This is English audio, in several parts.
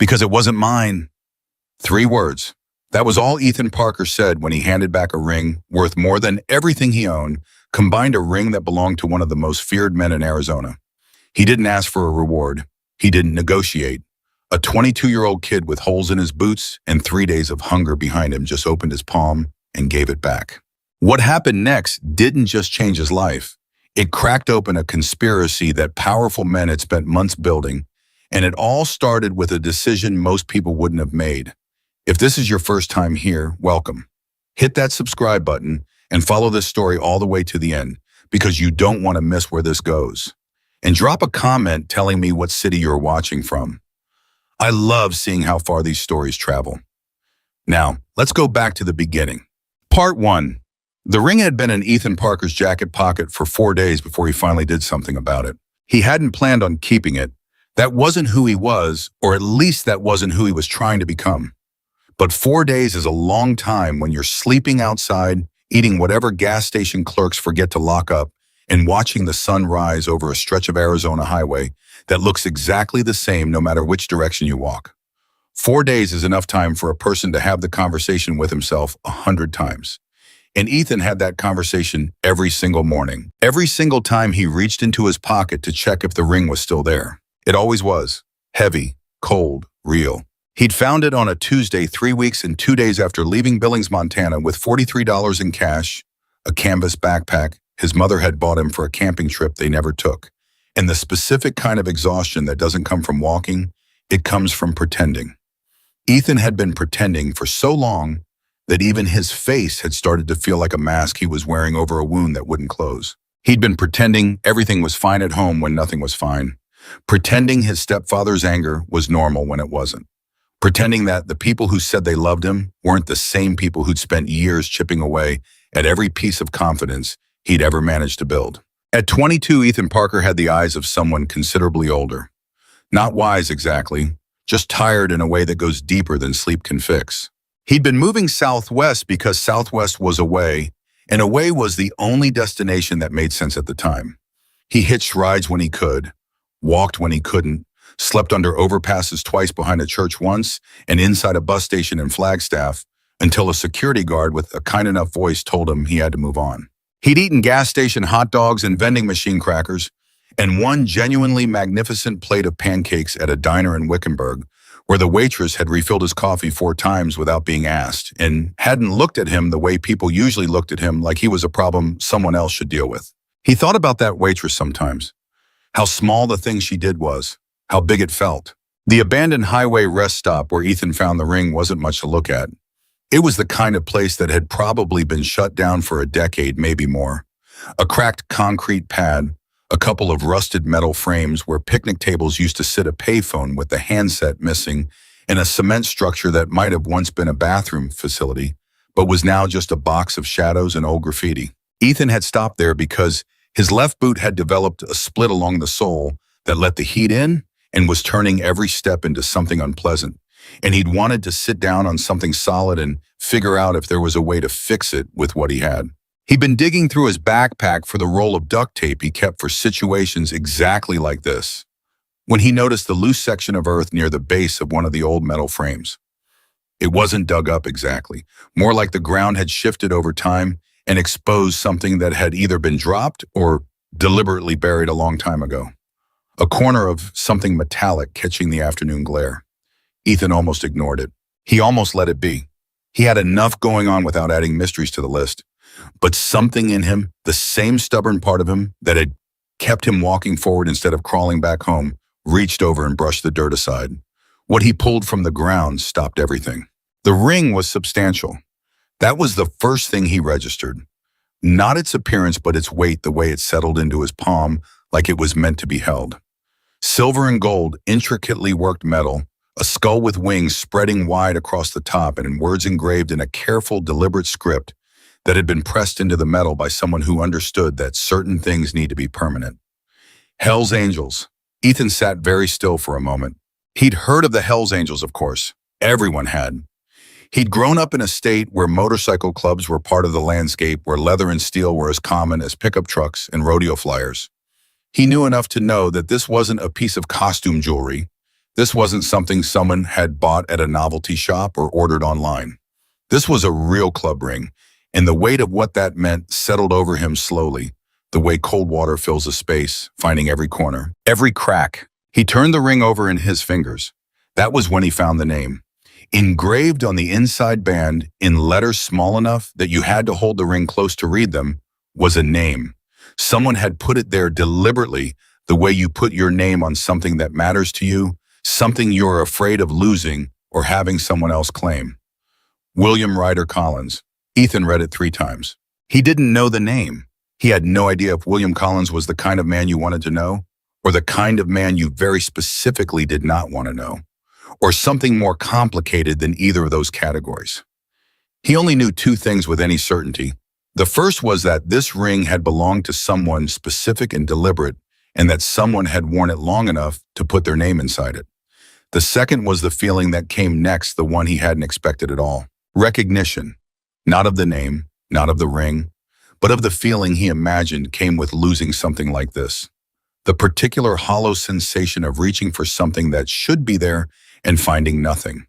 Because it wasn't mine. 3 words. That was all Ethan Parker said when he handed back a ring worth more than everything he owned, combined a ring that belonged to one of the most feared men in Arizona. He didn't ask for a reward. He didn't negotiate. A 22-year-old kid with holes in his boots and 3 days of hunger behind him just opened his palm and gave it back. What happened next didn't just change his life. It cracked open a conspiracy that powerful men had spent months building, and it all started with a decision most people wouldn't have made. If this is your first time here, welcome. Hit that subscribe button and follow this story all the way to the end, because you don't want to miss where this goes. And drop a comment telling me what city you're watching from. I love seeing how far these stories travel. Now, let's go back to the beginning. Part 1. The ring had been in Ethan Parker's jacket pocket for 4 days before he finally did something about it. He hadn't planned on keeping it. That wasn't who he was, or at least that wasn't who he was trying to become. But 4 days is a long time when you're sleeping outside, eating whatever gas station clerks forget to lock up, and watching the sun rise over a stretch of Arizona highway that looks exactly the same no matter which direction you walk. 4 days is enough time for a person to have the conversation with himself 100 times. And Ethan had that conversation every single morning. Every single time he reached into his pocket to check if the ring was still there. It always was. Heavy, cold, real. He'd found it on a Tuesday 3 weeks and 2 days after leaving Billings, Montana with $43 in cash, a canvas backpack his mother had bought him for a camping trip they never took, and the specific kind of exhaustion that doesn't come from walking, it comes from pretending. Ethan had been pretending for so long that even his face had started to feel like a mask he was wearing over a wound that wouldn't close. He'd been pretending everything was fine at home when nothing was fine, pretending his stepfather's anger was normal when it wasn't, pretending that the people who said they loved him weren't the same people who'd spent years chipping away at every piece of confidence he'd ever managed to build. At 22, Ethan Parker had the eyes of someone considerably older. Not wise exactly, just tired in a way that goes deeper than sleep can fix. He'd been moving southwest because southwest was away, and away was the only destination that made sense at the time. He hitched rides when he could, walked when he couldn't, slept under overpasses twice behind a church once, and inside a bus station in Flagstaff, until a security guard with a kind enough voice told him he had to move on. He'd eaten gas station hot dogs and vending machine crackers, and one genuinely magnificent plate of pancakes at a diner in Wickenburg, where the waitress had refilled his coffee 4 times without being asked, and hadn't looked at him the way people usually looked at him, like he was a problem someone else should deal with. He thought about that waitress sometimes, how small the thing she did was, how big it felt. The abandoned highway rest stop where Ethan found the ring wasn't much to look at. It was the kind of place that had probably been shut down for a decade, maybe more. A cracked concrete pad, a couple of rusted metal frames where picnic tables used to sit, a payphone with the handset missing, and a cement structure that might have once been a bathroom facility, but was now just a box of shadows and old graffiti. Ethan had stopped there because his left boot had developed a split along the sole that let the heat in and was turning every step into something unpleasant. And he'd wanted to sit down on something solid and figure out if there was a way to fix it with what he had. He'd been digging through his backpack for the roll of duct tape he kept for situations exactly like this, when he noticed the loose section of earth near the base of one of the old metal frames. It wasn't dug up exactly, more like the ground had shifted over time and exposed something that had either been dropped or deliberately buried a long time ago. A corner of something metallic catching the afternoon glare. Ethan almost ignored it. He almost let it be. He had enough going on without adding mysteries to the list. But something in him, the same stubborn part of him that had kept him walking forward instead of crawling back home, reached over and brushed the dirt aside. What he pulled from the ground stopped everything. The ring was substantial. That was the first thing he registered. Not its appearance, but its weight, the way it settled into his palm like it was meant to be held. Silver and gold, intricately worked metal, a skull with wings spreading wide across the top, and in words engraved in a careful, deliberate script that had been pressed into the metal by someone who understood that certain things need to be permanent. Hell's Angels. Ethan sat very still for a moment. He'd heard of the Hell's Angels, of course. Everyone had. He'd grown up in a state where motorcycle clubs were part of the landscape, where leather and steel were as common as pickup trucks and rodeo flyers. He knew enough to know that this wasn't a piece of costume jewelry. This wasn't something someone had bought at a novelty shop or ordered online. This was a real club ring, and the weight of what that meant settled over him slowly, the way cold water fills a space, finding every corner, every crack. He turned the ring over in his fingers. That was when he found the name. Engraved on the inside band, in letters small enough that you had to hold the ring close to read them, was a name. Someone had put it there deliberately, the way you put your name on something that matters to you, something you're afraid of losing or having someone else claim. William Ryder Collins. Ethan read it 3 times. He didn't know the name. He had no idea if William Collins was the kind of man you wanted to know, or the kind of man you very specifically did not want to know, or something more complicated than either of those categories. He only knew 2 things with any certainty. The first was that this ring had belonged to someone specific and deliberate, and that someone had worn it long enough to put their name inside it. The second was the feeling that came next, the one he hadn't expected at all. Recognition, not of the name, not of the ring, but of the feeling he imagined came with losing something like this. The particular hollow sensation of reaching for something that should be there and finding nothing.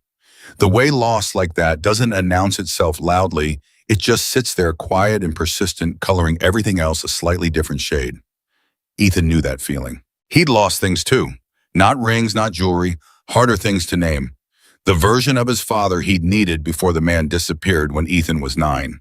The way loss like that doesn't announce itself loudly, it just sits there quiet and persistent, coloring everything else a slightly different shade. Ethan knew that feeling. He'd lost things too. Not rings, not jewelry, harder things to name. The version of his father he'd needed before the man disappeared when Ethan was 9.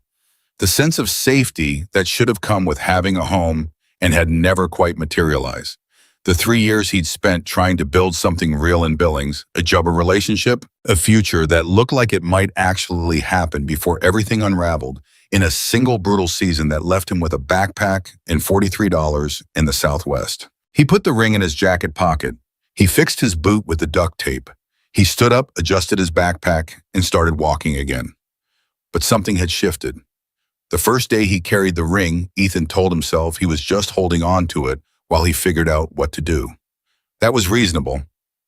The sense of safety that should have come with having a home and had never quite materialized. The 3 years he'd spent trying to build something real in Billings, a job, a relationship, a future that looked like it might actually happen before everything unraveled in a single brutal season that left him with a backpack and $43 in the Southwest. He put the ring in his jacket pocket. He fixed his boot with the duct tape. He stood up, adjusted his backpack, and started walking again. But something had shifted. The first day he carried the ring, Ethan told himself he was just holding on to it while he figured out what to do. That was reasonable.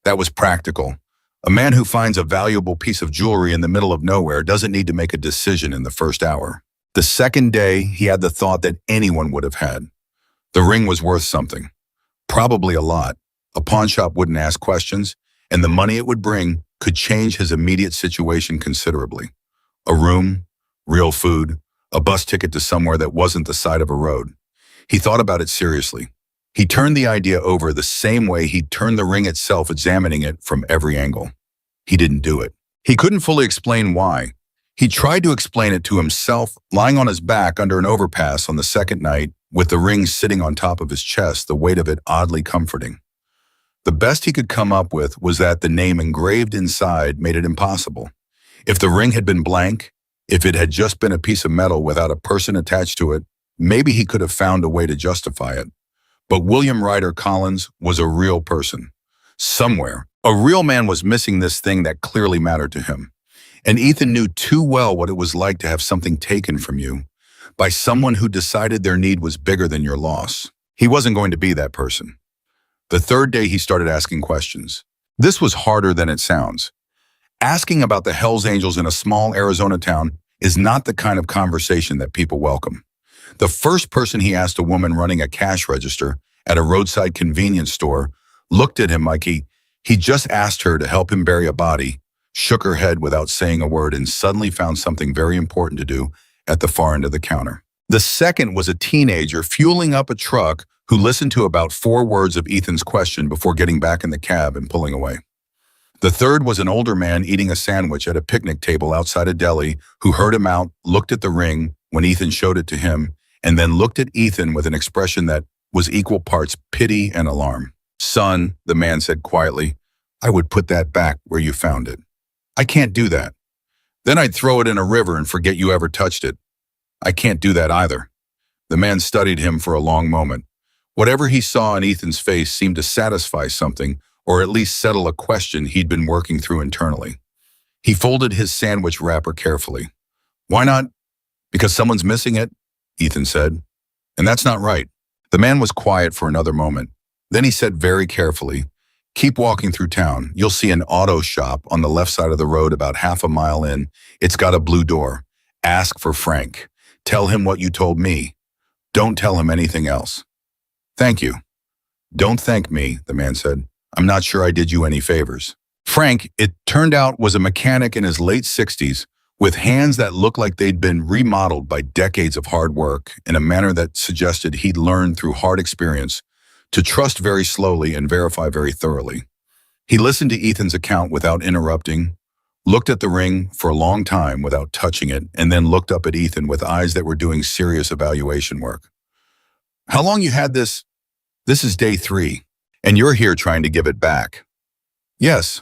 That was practical. A man who finds a valuable piece of jewelry in the middle of nowhere doesn't need to make a decision in the first hour. The second day, he had the thought that anyone would have had. The ring was worth something. Probably a lot. A pawn shop wouldn't ask questions, and the money it would bring could change his immediate situation considerably. A room, real food, a bus ticket to somewhere that wasn't the side of a road. He thought about it seriously. He turned the idea over the same way he'd turned the ring itself, examining it from every angle. He didn't do it. He couldn't fully explain why. He tried to explain it to himself, lying on his back under an overpass on the second night, with the ring sitting on top of his chest, the weight of it oddly comforting. The best he could come up with was that the name engraved inside made it impossible. If the ring had been blank, if it had just been a piece of metal without a person attached to it, maybe he could have found a way to justify it. But William Ryder Collins was a real person. Somewhere, a real man was missing this thing that clearly mattered to him. And Ethan knew too well what it was like to have something taken from you by someone who decided their need was bigger than your loss. He wasn't going to be that person. The third day, he started asking questions. This was harder than it sounds. Asking about the Hells Angels in a small Arizona town is not the kind of conversation that people welcome. The first person he asked, a woman running a cash register at a roadside convenience store, looked at him like he just asked her to help him bury a body, shook her head without saying a word, and suddenly found something very important to do at the far end of the counter. The second was a teenager fueling up a truck who listened to about 4 words of Ethan's question before getting back in the cab and pulling away. The third was an older man eating a sandwich at a picnic table outside a deli who heard him out, looked at the ring when Ethan showed it to him, and then looked at Ethan with an expression that was equal parts pity and alarm. "Son," the man said quietly, "I would put that back where you found it." "I can't do that." "Then I'd throw it in a river and forget you ever touched it." "I can't do that either." The man studied him for a long moment. Whatever he saw in Ethan's face seemed to satisfy something, or at least settle a question he'd been working through internally. He folded his sandwich wrapper carefully. "Why not?" "Because someone's missing it," Ethan said. "And that's not right." The man was quiet for another moment. Then he said very carefully, "Keep walking through town. You'll see an auto shop on the left side of the road about half a mile in. It's got a blue door. Ask for Frank. Tell him what you told me. Don't tell him anything else." "Thank you." "Don't thank me," the man said. I'm not sure I did you any favors. Frank, it turned out, was a mechanic in his late 60s with hands that looked like they'd been remodeled by decades of hard work in a manner that suggested he'd learned through hard experience to trust very slowly and verify very thoroughly. He listened to Ethan's account without interrupting, looked at the ring for a long time without touching it, and then looked up at Ethan with eyes that were doing serious evaluation work. How long you had this? This is day 3, and you're here trying to give it back. Yes.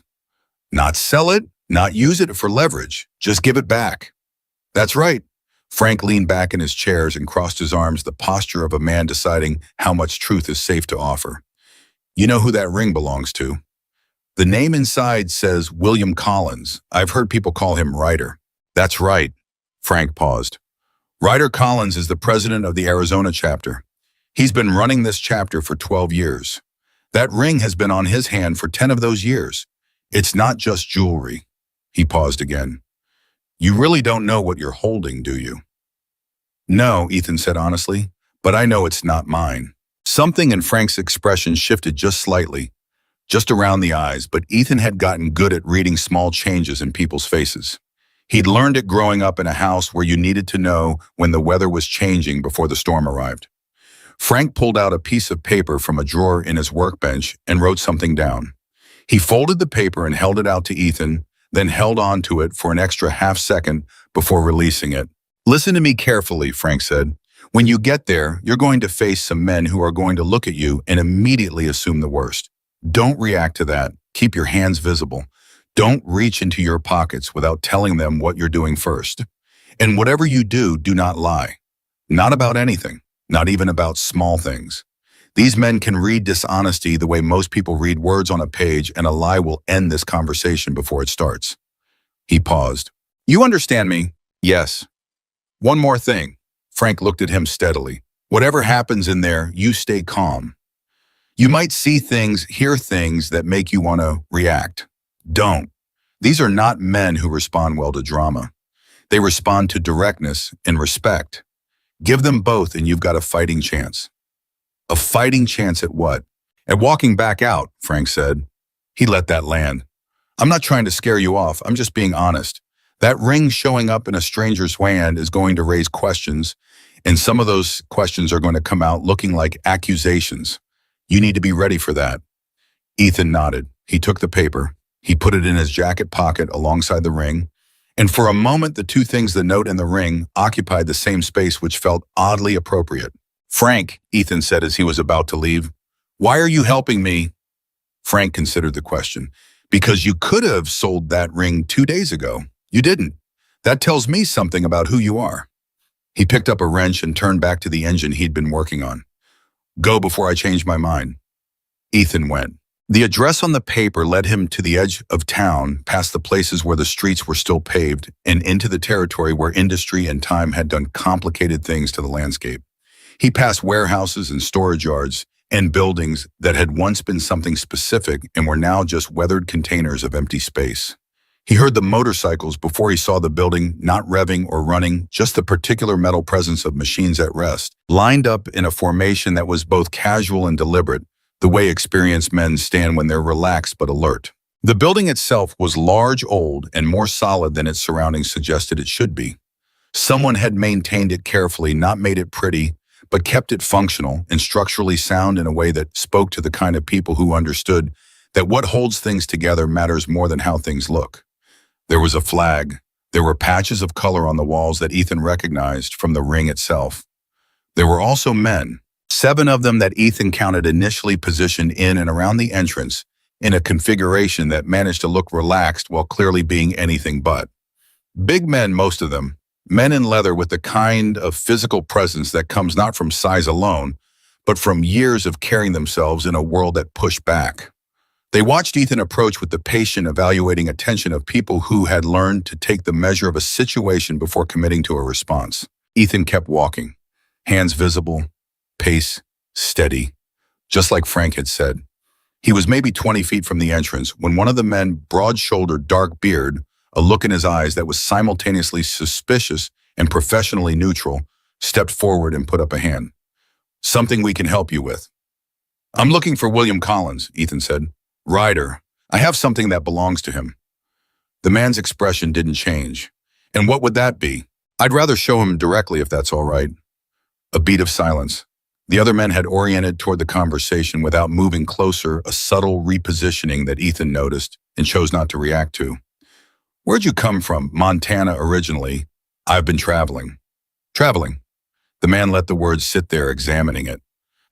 Not sell it, not use it for leverage, just give it back. That's right. Frank leaned back in his chairs and crossed his arms, the posture of a man deciding how much truth is safe to offer. You know who that ring belongs to? The name inside says William Collins. I've heard people call him Ryder. That's right. Frank paused. Ryder Collins is the president of the Arizona chapter. He's been running this chapter for 12 years. That ring has been on his hand for 10 of those years. It's not just jewelry. He paused again. You really don't know what you're holding, do you? No, Ethan said honestly, but I know it's not mine. Something in Frank's expression shifted just slightly, just around the eyes, but Ethan had gotten good at reading small changes in people's faces. He'd learned it growing up in a house where you needed to know when the weather was changing before the storm arrived. Frank pulled out a piece of paper from a drawer in his workbench and wrote something down. He folded the paper and held it out to Ethan, then held on to it for an extra half second before releasing it. Listen to me carefully, Frank said. When you get there, you're going to face some men who are going to look at you and immediately assume the worst. Don't react to that. Keep your hands visible. Don't reach into your pockets without telling them what you're doing first. And whatever you do, do not lie. Not about anything, not even about small things. These men can read dishonesty the way most people read words on a page, and a lie will end this conversation before it starts. He paused. You understand me? Yes. One more thing. Frank looked at him steadily. Whatever happens in there, you stay calm. You might see things, hear things that make you want to react. Don't. These are not men who respond well to drama. They respond to directness and respect. Give them both and you've got a fighting chance. A fighting chance at what? At walking back out, Frank said. He let that land. I'm not trying to scare you off. I'm just being honest. That ring showing up in a stranger's hand is going to raise questions, and some of those questions are going to come out looking like accusations. You need to be ready for that. Ethan nodded. He took the paper. He put it in his jacket pocket alongside the ring, and for a moment the two things, the note and the ring, occupied the same space, which felt oddly appropriate. Frank, Ethan said as he was about to leave, why are you helping me? Frank considered the question. Because you could have sold that ring 2 days ago. You didn't. That tells me something about who you are. He picked up a wrench and turned back to the engine he'd been working on. Go before I change my mind. Ethan went. The address on the paper led him to the edge of town, past the places where the streets were still paved, and into the territory where industry and time had done complicated things to the landscape. He passed warehouses and storage yards and buildings that had once been something specific and were now just weathered containers of empty space. He heard the motorcycles before he saw the building, not revving or running, just the particular metal presence of machines at rest, lined up in a formation that was both casual and deliberate, the way experienced men stand when they're relaxed but alert. The building itself was large, old, and more solid than its surroundings suggested it should be. Someone had maintained it carefully, not made it pretty, but kept it functional and structurally sound in a way that spoke to the kind of people who understood that what holds things together matters more than how things look. There was a flag. There were patches of color on the walls that Ethan recognized from the ring itself. There were also men, 7 of them that Ethan counted initially positioned in and around the entrance in a configuration that managed to look relaxed while clearly being anything but. Big men, most of them. Men in leather with the kind of physical presence that comes not from size alone, but from years of carrying themselves in a world that pushed back. They watched Ethan approach with the patient, evaluating attention of people who had learned to take the measure of a situation before committing to a response. Ethan kept walking, hands visible, pace steady, just like Frank had said. He was maybe 20 feet from the entrance when one of the men, broad-shouldered, dark beard, a look in his eyes that was simultaneously suspicious and professionally neutral, stepped forward and put up a hand. Something we can help you with. I'm looking for William Collins, Ethan said. Ryder, I have something that belongs to him. The man's expression didn't change. And what would that be? I'd rather show him directly if that's all right. A beat of silence. The other men had oriented toward the conversation without moving closer, a subtle repositioning that Ethan noticed and chose not to react to. Where'd you come from? Montana originally. I've been traveling. Traveling. The man let the words sit there, examining it.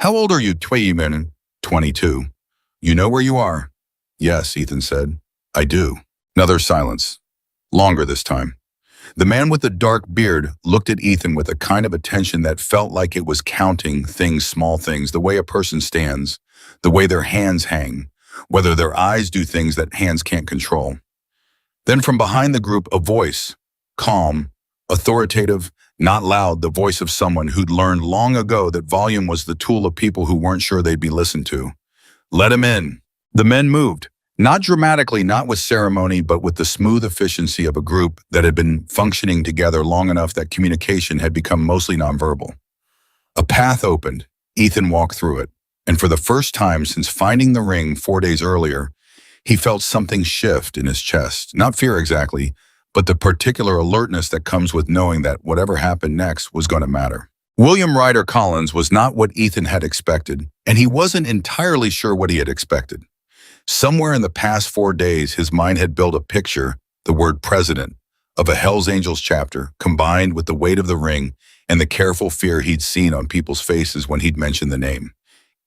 How old are you? 22. You know where you are? Yes, Ethan said. I do. Another silence. Longer this time. The man with the dark beard looked at Ethan with a kind of attention that felt like it was counting things, small things, the way a person stands, the way their hands hang, whether their eyes do things that hands can't control. Then from behind the group, a voice, calm, authoritative, not loud, the voice of someone who'd learned long ago that volume was the tool of people who weren't sure they'd be listened to. Let him in. The men moved. Not dramatically, not with ceremony, but with the smooth efficiency of a group that had been functioning together long enough that communication had become mostly nonverbal. A path opened. Ethan walked through it, and for the first time since finding the ring 4 days earlier, he felt something shift in his chest. Not fear exactly, but the particular alertness that comes with knowing that whatever happened next was going to matter. William Ryder Collins was not what Ethan had expected, and he wasn't entirely sure what he had expected. Somewhere in the past 4 days, his mind had built a picture, the word president, of a Hells Angels chapter, combined with the weight of the ring and the careful fear he'd seen on people's faces when he'd mentioned the name.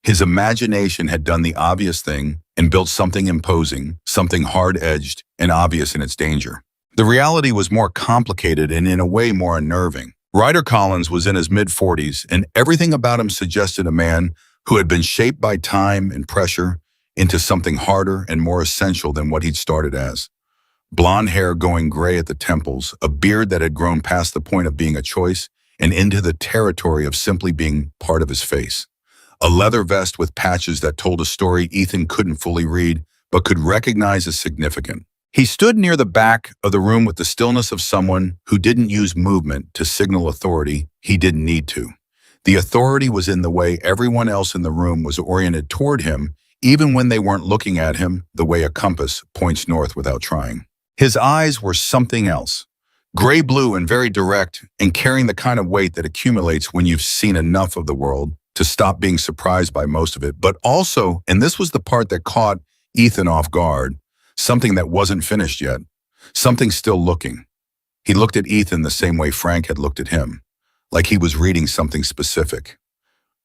His imagination had done the obvious thing and built something imposing, something hard-edged and obvious in its danger. The reality was more complicated and in a way more unnerving. Ryder Collins was in his mid-40s, and everything about him suggested a man who had been shaped by time and pressure into something harder and more essential than what he'd started as. Blonde hair going gray at the temples, a beard that had grown past the point of being a choice and into the territory of simply being part of his face. A leather vest with patches that told a story Ethan couldn't fully read, but could recognize as significant. He stood near the back of the room with the stillness of someone who didn't use movement to signal authority he didn't need to. The authority was in the way everyone else in the room was oriented toward him, even when they weren't looking at him, the way a compass points north without trying. His eyes were something else. Gray-blue and very direct, and carrying the kind of weight that accumulates when you've seen enough of the world to stop being surprised by most of it, but also, and this was the part that caught Ethan off guard, something that wasn't finished yet, something still looking. He looked at Ethan the same way Frank had looked at him, like he was reading something specific.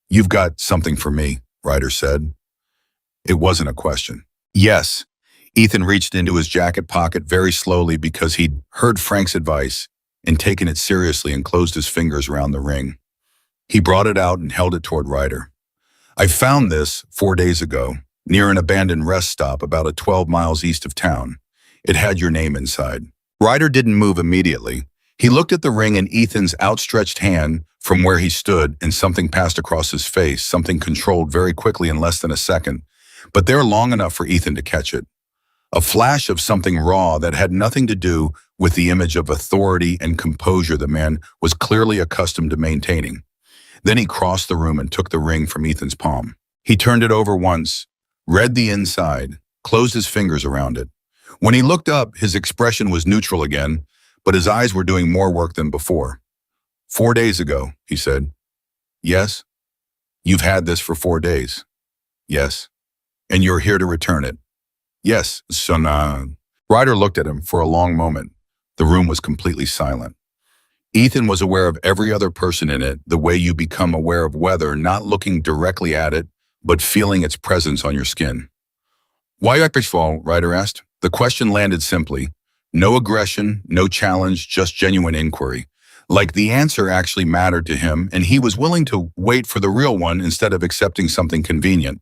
"You've got something for me," Ryder said. It wasn't a question. "Yes." Ethan reached into his jacket pocket very slowly because he'd heard Frank's advice and taken it seriously and closed his fingers around the ring. He brought it out and held it toward Ryder. "I found this 4 days ago, near an abandoned rest stop about 12 miles east of town. It had your name inside." Ryder didn't move immediately. He looked at the ring in Ethan's outstretched hand from where he stood, and something passed across his face, something controlled very quickly in less than a second, but there long enough for Ethan to catch it. A flash of something raw that had nothing to do with the image of authority and composure the man was clearly accustomed to maintaining. Then he crossed the room and took the ring from Ethan's palm. He turned it over once, read the inside, closed his fingers around it. When he looked up, his expression was neutral again, but his eyes were doing more work than before. 4 days ago, he said. "Yes? You've had this for 4 days?" "Yes." "And you're here to return it?" "Yes, son." Ryder looked at him for a long moment. The room was completely silent. Ethan was aware of every other person in it, the way you become aware of weather, not looking directly at it, but feeling its presence on your skin. "Why Epichval?" Ryder asked. The question landed simply. No aggression, no challenge, just genuine inquiry. Like the answer actually mattered to him, and he was willing to wait for the real one instead of accepting something convenient.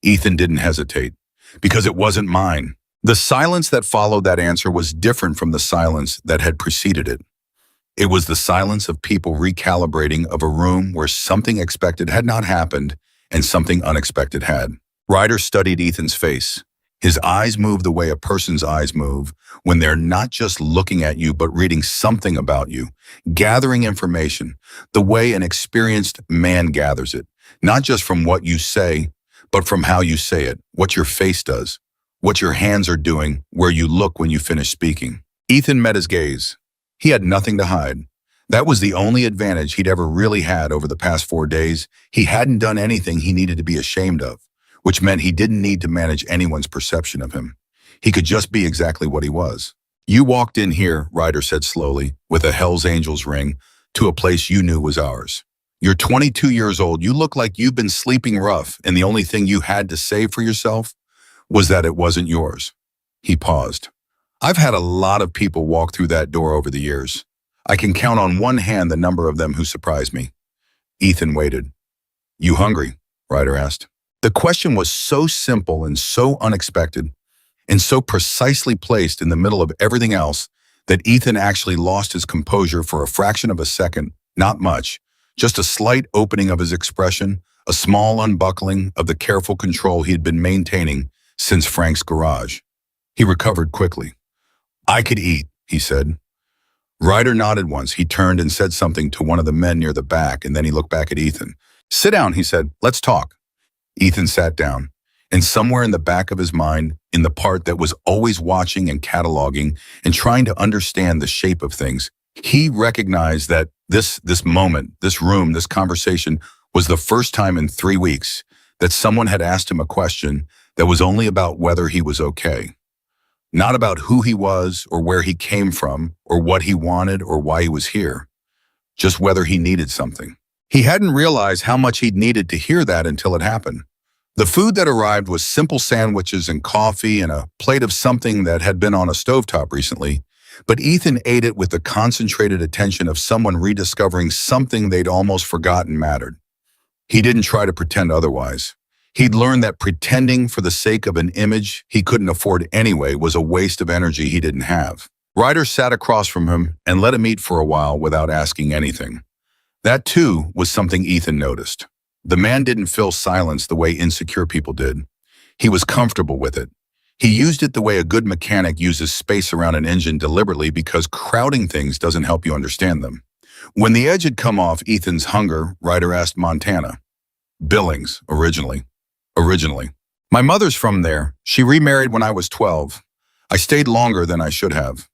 Ethan didn't hesitate, because it wasn't mine. The silence that followed that answer was different from the silence that had preceded it. It was the silence of people recalibrating of a room where something expected had not happened and something unexpected had. Ryder studied Ethan's face. His eyes moved the way a person's eyes move when they're not just looking at you but reading something about you, gathering information, the way an experienced man gathers it, not just from what you say, but from how you say it, what your face does, what your hands are doing, where you look when you finish speaking. Ethan met his gaze. He had nothing to hide. That was the only advantage he'd ever really had over the past 4 days. He hadn't done anything he needed to be ashamed of, which meant he didn't need to manage anyone's perception of him. He could just be exactly what he was. You walked in here, Ryder said slowly, with a Hell's Angels ring, to a place you knew was ours. You're 22 years old. You look like you've been sleeping rough, and the only thing you had to say for yourself was that it wasn't yours. He paused. I've had a lot of people walk through that door over the years. I can count on one hand the number of them who surprised me. Ethan waited. You hungry? Ryder asked. The question was so simple and so unexpected, and so precisely placed in the middle of everything else that Ethan actually lost his composure for a fraction of a second, not much, just a slight opening of his expression, a small unbuckling of the careful control he had been maintaining since Frank's garage. He recovered quickly. I could eat, he said. Ryder nodded once. He turned and said something to one of the men near the back, and then he looked back at Ethan. Sit down, he said. Let's talk. Ethan sat down, and somewhere in the back of his mind, in the part that was always watching and cataloging and trying to understand the shape of things, he recognized that this moment, this room, this conversation was the first time in 3 weeks that someone had asked him a question that was only about whether he was okay. Not about who he was or where he came from or what he wanted or why he was here. Just whether he needed something. He hadn't realized how much he'd needed to hear that until it happened. The food that arrived was simple sandwiches and coffee and a plate of something that had been on a stovetop recently, but Ethan ate it with the concentrated attention of someone rediscovering something they'd almost forgotten mattered. He didn't try to pretend otherwise. He'd learned that pretending for the sake of an image he couldn't afford anyway was a waste of energy he didn't have. Ryder sat across from him and let him eat for a while without asking anything. That, too, was something Ethan noticed. The man didn't fill silence the way insecure people did. He was comfortable with it. He used it the way a good mechanic uses space around an engine deliberately because crowding things doesn't help you understand them. When the edge had come off Ethan's hunger, Ryder asked Montana. Billings, originally. My mother's from there. She remarried when I was 12. I stayed longer than I should have.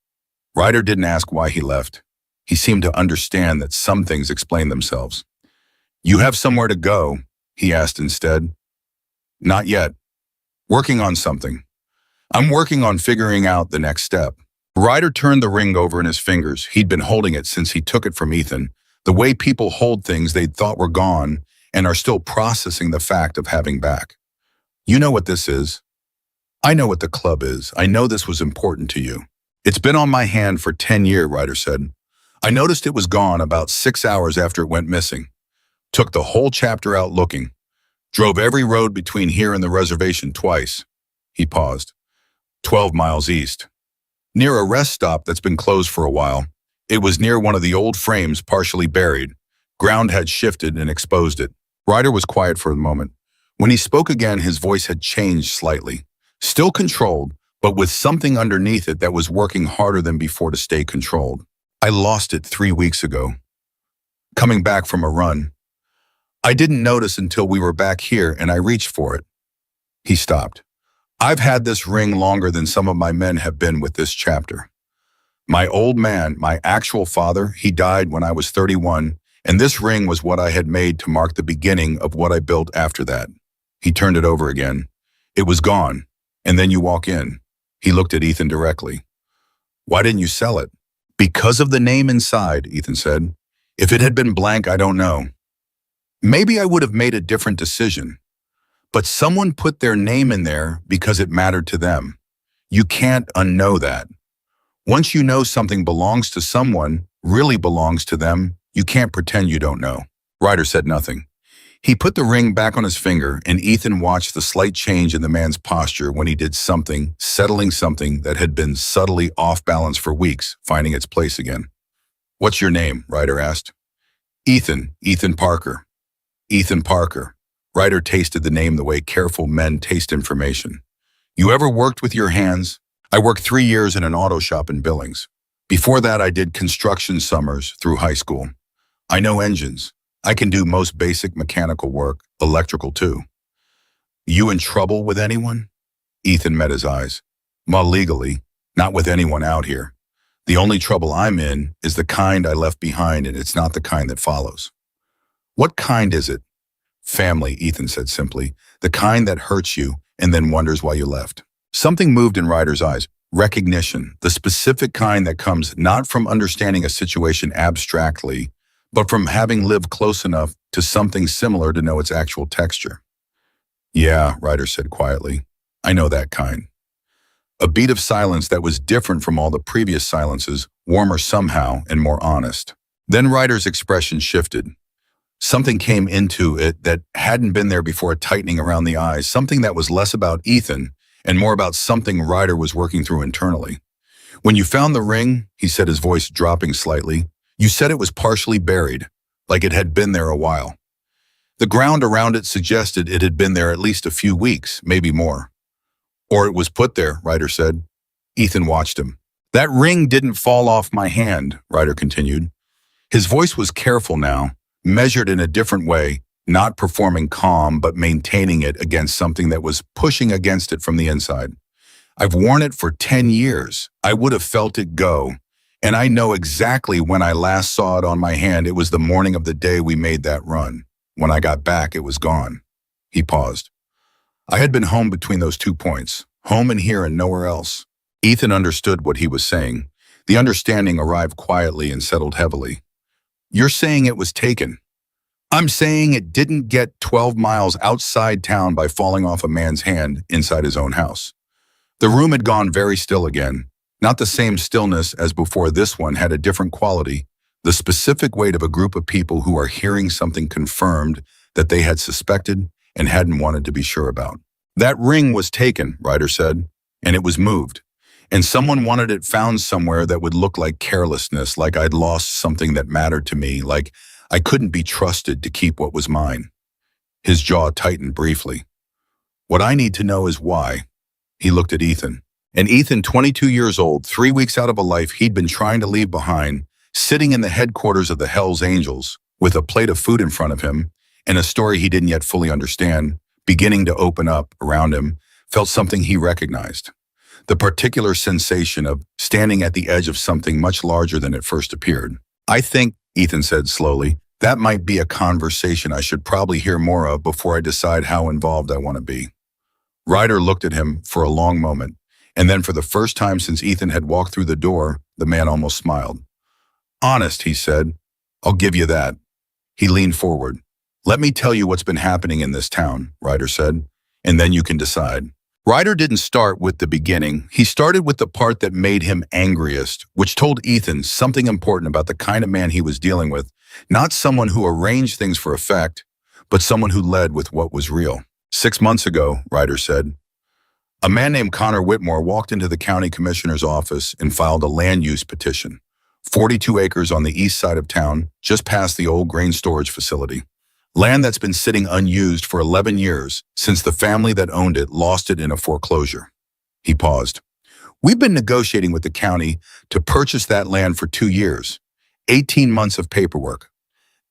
Ryder didn't ask why he left. He seemed to understand that some things explain themselves. You have somewhere to go, he asked instead. Not yet. Working on something. I'm working on figuring out the next step. Ryder turned the ring over in his fingers. He'd been holding it since he took it from Ethan, the way people hold things they'd thought were gone and are still processing the fact of having back. You know what this is. I know what the club is. I know this was important to you. It's been on my hand for 10 years, Ryder said. I noticed it was gone about 6 hours after it went missing. Took the whole chapter out looking. Drove every road between here and the reservation twice. He paused. 12 miles east. Near a rest stop that's been closed for a while. It was near one of the old frames partially buried. Ground had shifted and exposed it. Ryder was quiet for a moment. When he spoke again, his voice had changed slightly. Still controlled, but with something underneath it that was working harder than before to stay controlled. I lost it 3 weeks ago. Coming back from a run. I didn't notice until we were back here and I reached for it. He stopped. I've had this ring longer than some of my men have been with this chapter. My old man, my actual father, he died when I was 31, and this ring was what I had made to mark the beginning of what I built after that. He turned it over again. It was gone, and then you walk in. He looked at Ethan directly. Why didn't you sell it? Because of the name inside, Ethan said. If it had been blank, I don't know. Maybe I would have made a different decision. But someone put their name in there because it mattered to them. You can't unknow that. Once you know something belongs to someone, really belongs to them, you can't pretend you don't know. Ryder said nothing. He put the ring back on his finger, and Ethan watched the slight change in the man's posture when he did something, settling something that had been subtly off balance for weeks, finding its place again. What's your name? Ryder asked. Ethan Parker. Ethan Parker. Ryder tasted the name the way careful men taste information. You ever worked with your hands? I worked 3 years in an auto shop in Billings. Before that, I did construction summers through high school. I know engines. I can do most basic mechanical work, electrical too. You in trouble with anyone? Ethan met his eyes. Well, legally, not with anyone out here. The only trouble I'm in is the kind I left behind, and it's not the kind that follows. What kind is it? Family, Ethan said simply. The kind that hurts you and then wonders why you left. Something moved in Ryder's eyes. Recognition, the specific kind that comes not from understanding a situation abstractly, but from having lived close enough to something similar to know its actual texture. Yeah, Ryder said quietly. I know that kind. A beat of silence that was different from all the previous silences, warmer somehow and more honest. Then Ryder's expression shifted. Something came into it that hadn't been there before, a tightening around the eyes, something that was less about Ethan and more about something Ryder was working through internally. When you found the ring, he said, his voice dropping slightly, you said it was partially buried, like it had been there a while. The ground around it suggested it had been there at least a few weeks, maybe more. Or it was put there, Ryder said. Ethan watched him. That ring didn't fall off my hand, Ryder continued. His voice was careful now, measured in a different way, not performing calm but maintaining it against something that was pushing against it from the inside. I've worn it for 10 years. I would have felt it go. And I know exactly when I last saw it on my hand. It was the morning of the day we made that run. When I got back, it was gone. He paused. I had been home between those 2 points, home and here and nowhere else. Ethan understood what he was saying. The understanding arrived quietly and settled heavily. You're saying it was taken. I'm saying it didn't get 12 miles outside town by falling off a man's hand inside his own house. The room had gone very still again. Not the same stillness as before. This one had a different quality, the specific weight of a group of people who are hearing something confirmed that they had suspected and hadn't wanted to be sure about. That ring was taken, Ryder said, and it was moved. And someone wanted it found somewhere that would look like carelessness, like I'd lost something that mattered to me, like I couldn't be trusted to keep what was mine. His jaw tightened briefly. What I need to know is why. He looked at Ethan. And Ethan, 22 years old, 3 weeks out of a life he'd been trying to leave behind, sitting in the headquarters of the Hells Angels, with a plate of food in front of him, and a story he didn't yet fully understand, beginning to open up around him, felt something he recognized. The particular sensation of standing at the edge of something much larger than it first appeared. I think, Ethan said slowly, that might be a conversation I should probably hear more of before I decide how involved I want to be. Ryder looked at him for a long moment, and then for the first time since Ethan had walked through the door, the man almost smiled. Honest, he said. I'll give you that. He leaned forward. Let me tell you what's been happening in this town, Ryder said, and then you can decide. Ryder didn't start with the beginning. He started with the part that made him angriest, which told Ethan something important about the kind of man he was dealing with, not someone who arranged things for effect, but someone who led with what was real. 6 months ago, Ryder said, a man named Connor Whitmore walked into the county commissioner's office and filed a land use petition. 42 acres on the east side of town, just past the old grain storage facility. Land that's been sitting unused for 11 years since the family that owned it lost it in a foreclosure. He paused. We've been negotiating with the county to purchase that land for 2 years, 18 months of paperwork.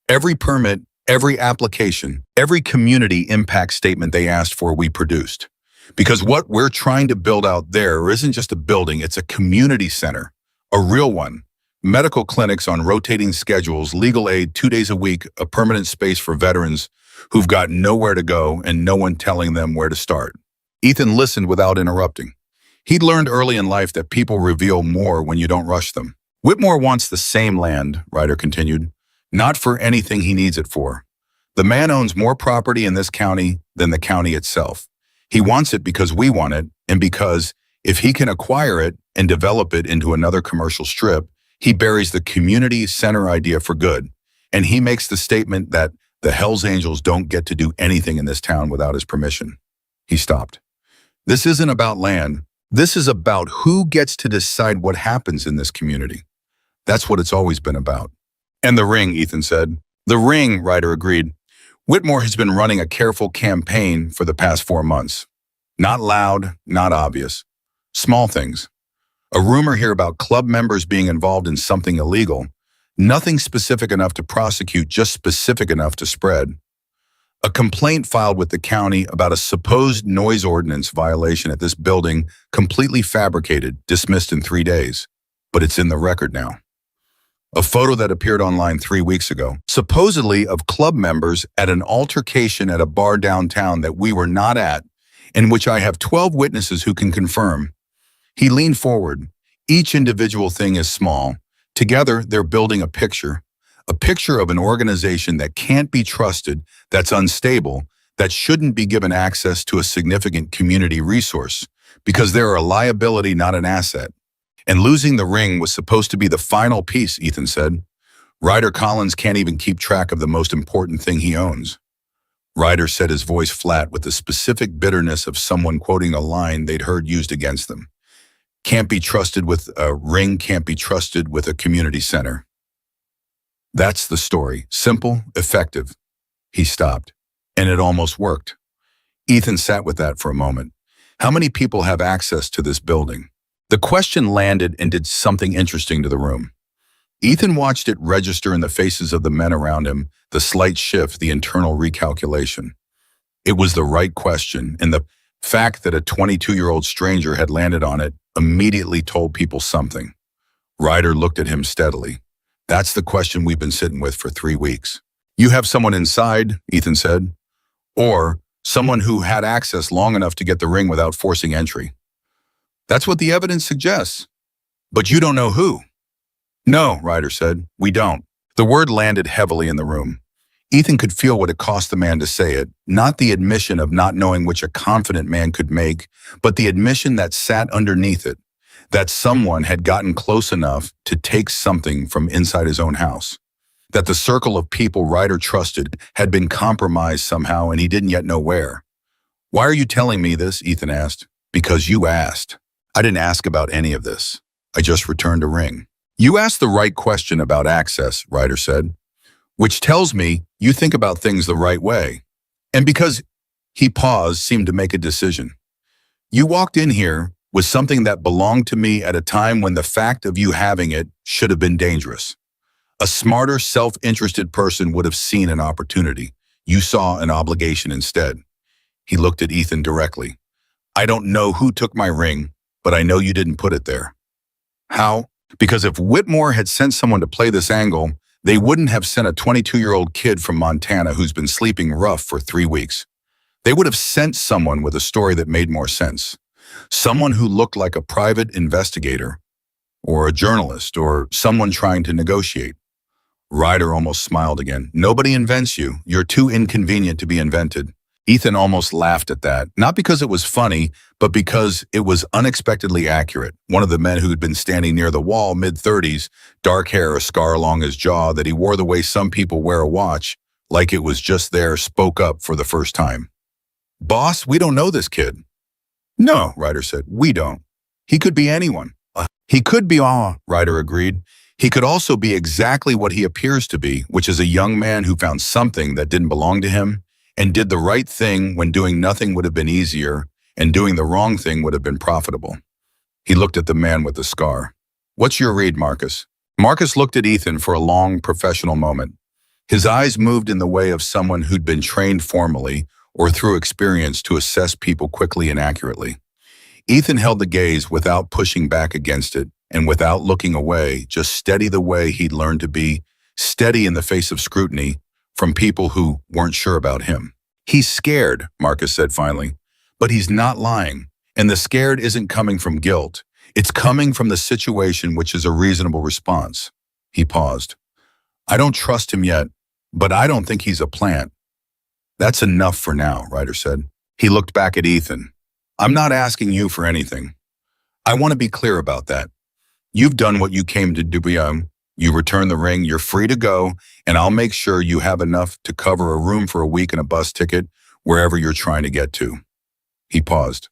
Every permit, every application, every community impact statement they asked for, we produced. Because what we're trying to build out there isn't just a building, it's a community center, a real one. Medical clinics on rotating schedules, legal aid 2 days a week, a permanent space for veterans who've got nowhere to go and no one telling them where to start. Ethan listened without interrupting. He'd learned early in life that people reveal more when you don't rush them. Whitmore wants the same land, Ryder continued, not for anything he needs it for. The man owns more property in this county than the county itself. He wants it because we want it, and because if he can acquire it and develop it into another commercial strip, he buries the community center idea for good, and he makes the statement that the Hells Angels don't get to do anything in this town without his permission. He stopped. This isn't about land. This is about who gets to decide what happens in this community. That's what it's always been about. And the ring, Ethan said. The ring, Ryder agreed. Whitmore has been running a careful campaign for the past 4 months. Not loud, not obvious. Small things. A rumor here about club members being involved in something illegal. Nothing specific enough to prosecute, just specific enough to spread. A complaint filed with the county about a supposed noise ordinance violation at this building, completely fabricated, dismissed in 3 days. But it's in the record now. A photo that appeared online 3 weeks ago, supposedly of club members at an altercation at a bar downtown that we were not at, in which I have 12 witnesses who can confirm. He leaned forward. Each individual thing is small. Together, they're building a picture of an organization that can't be trusted, that's unstable, that shouldn't be given access to a significant community resource, because they're a liability, not an asset. And losing the ring was supposed to be the final piece, Ethan said. Ryder Collins can't even keep track of the most important thing he owns. Ryder said, his voice flat with the specific bitterness of someone quoting a line they'd heard used against them. Can't be trusted with a ring, can't be trusted with a community center. That's the story. Simple, effective. He stopped. And it almost worked. Ethan sat with that for a moment. How many people have access to this building? The question landed and did something interesting to the room. Ethan watched it register in the faces of the men around him, the slight shift, the internal recalculation. It was the right question, and the fact that a 22-year-old stranger had landed on it immediately told people something. Ryder looked at him steadily. That's the question we've been sitting with for 3 weeks. You have someone inside, Ethan said, or someone who had access long enough to get the ring without forcing entry. That's what the evidence suggests. But you don't know who. No, Ryder said, we don't. The word landed heavily in the room. Ethan could feel what it cost the man to say it, not the admission of not knowing which a confident man could make, but the admission that sat underneath it, that someone had gotten close enough to take something from inside his own house, that the circle of people Ryder trusted had been compromised somehow and he didn't yet know where. Why are you telling me this? Ethan asked. Because you asked. I didn't ask about any of this. I just returned a ring. You asked the right question about access, Ryder said, which tells me you think about things the right way. And because he paused, seemed to make a decision. You walked in here with something that belonged to me at a time when the fact of you having it should have been dangerous. A smarter, self-interested person would have seen an opportunity. You saw an obligation instead. He looked at Ethan directly. I don't know who took my ring, but I know you didn't put it there. How? Because if Whitmore had sent someone to play this angle, they wouldn't have sent a 22-year-old kid from Montana who's been sleeping rough for 3 weeks. They would have sent someone with a story that made more sense. Someone who looked like a private investigator, or a journalist, or someone trying to negotiate. Ryder almost smiled again. Nobody invents you. You're too inconvenient to be invented. Ethan almost laughed at that, not because it was funny, but because it was unexpectedly accurate. One of the men who had been standing near the wall, mid-30s, dark hair, a scar along his jaw that he wore the way some people wear a watch, like it was just there, spoke up for the first time. Boss, we don't know this kid. No, Ryder said, we don't. He could be anyone. He could be, Ryder agreed. He could also be exactly what he appears to be, which is a young man who found something that didn't belong to him, and did the right thing when doing nothing would have been easier, and doing the wrong thing would have been profitable. He looked at the man with the scar. What's your read, Marcus? Marcus looked at Ethan for a long, professional moment. His eyes moved in the way of someone who'd been trained formally or through experience to assess people quickly and accurately. Ethan held the gaze without pushing back against it and without looking away, just steady the way he'd learned to be, steady in the face of scrutiny, from people who weren't sure about him. He's scared, Marcus said finally, but he's not lying. And the scared isn't coming from guilt. It's coming from the situation, which is a reasonable response. He paused. I don't trust him yet, but I don't think he's a plant. That's enough for now, Ryder said. He looked back at Ethan. I'm not asking you for anything. I want to be clear about that. You've done what you came to do. You return the ring, you're free to go, and I'll make sure you have enough to cover a room for a week and a bus ticket wherever you're trying to get to. He paused.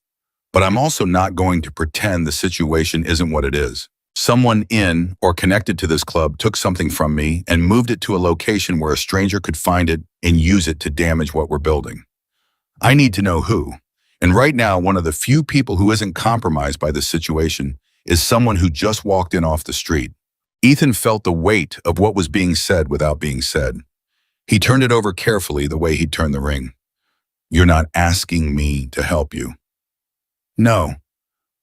But I'm also not going to pretend the situation isn't what it is. Someone in or connected to this club took something from me and moved it to a location where a stranger could find it and use it to damage what we're building. I need to know who. And right now, one of the few people who isn't compromised by this situation is someone who just walked in off the street. Ethan felt the weight of what was being said without being said. He turned it over carefully the way he'd turned the ring. You're not asking me to help you. No,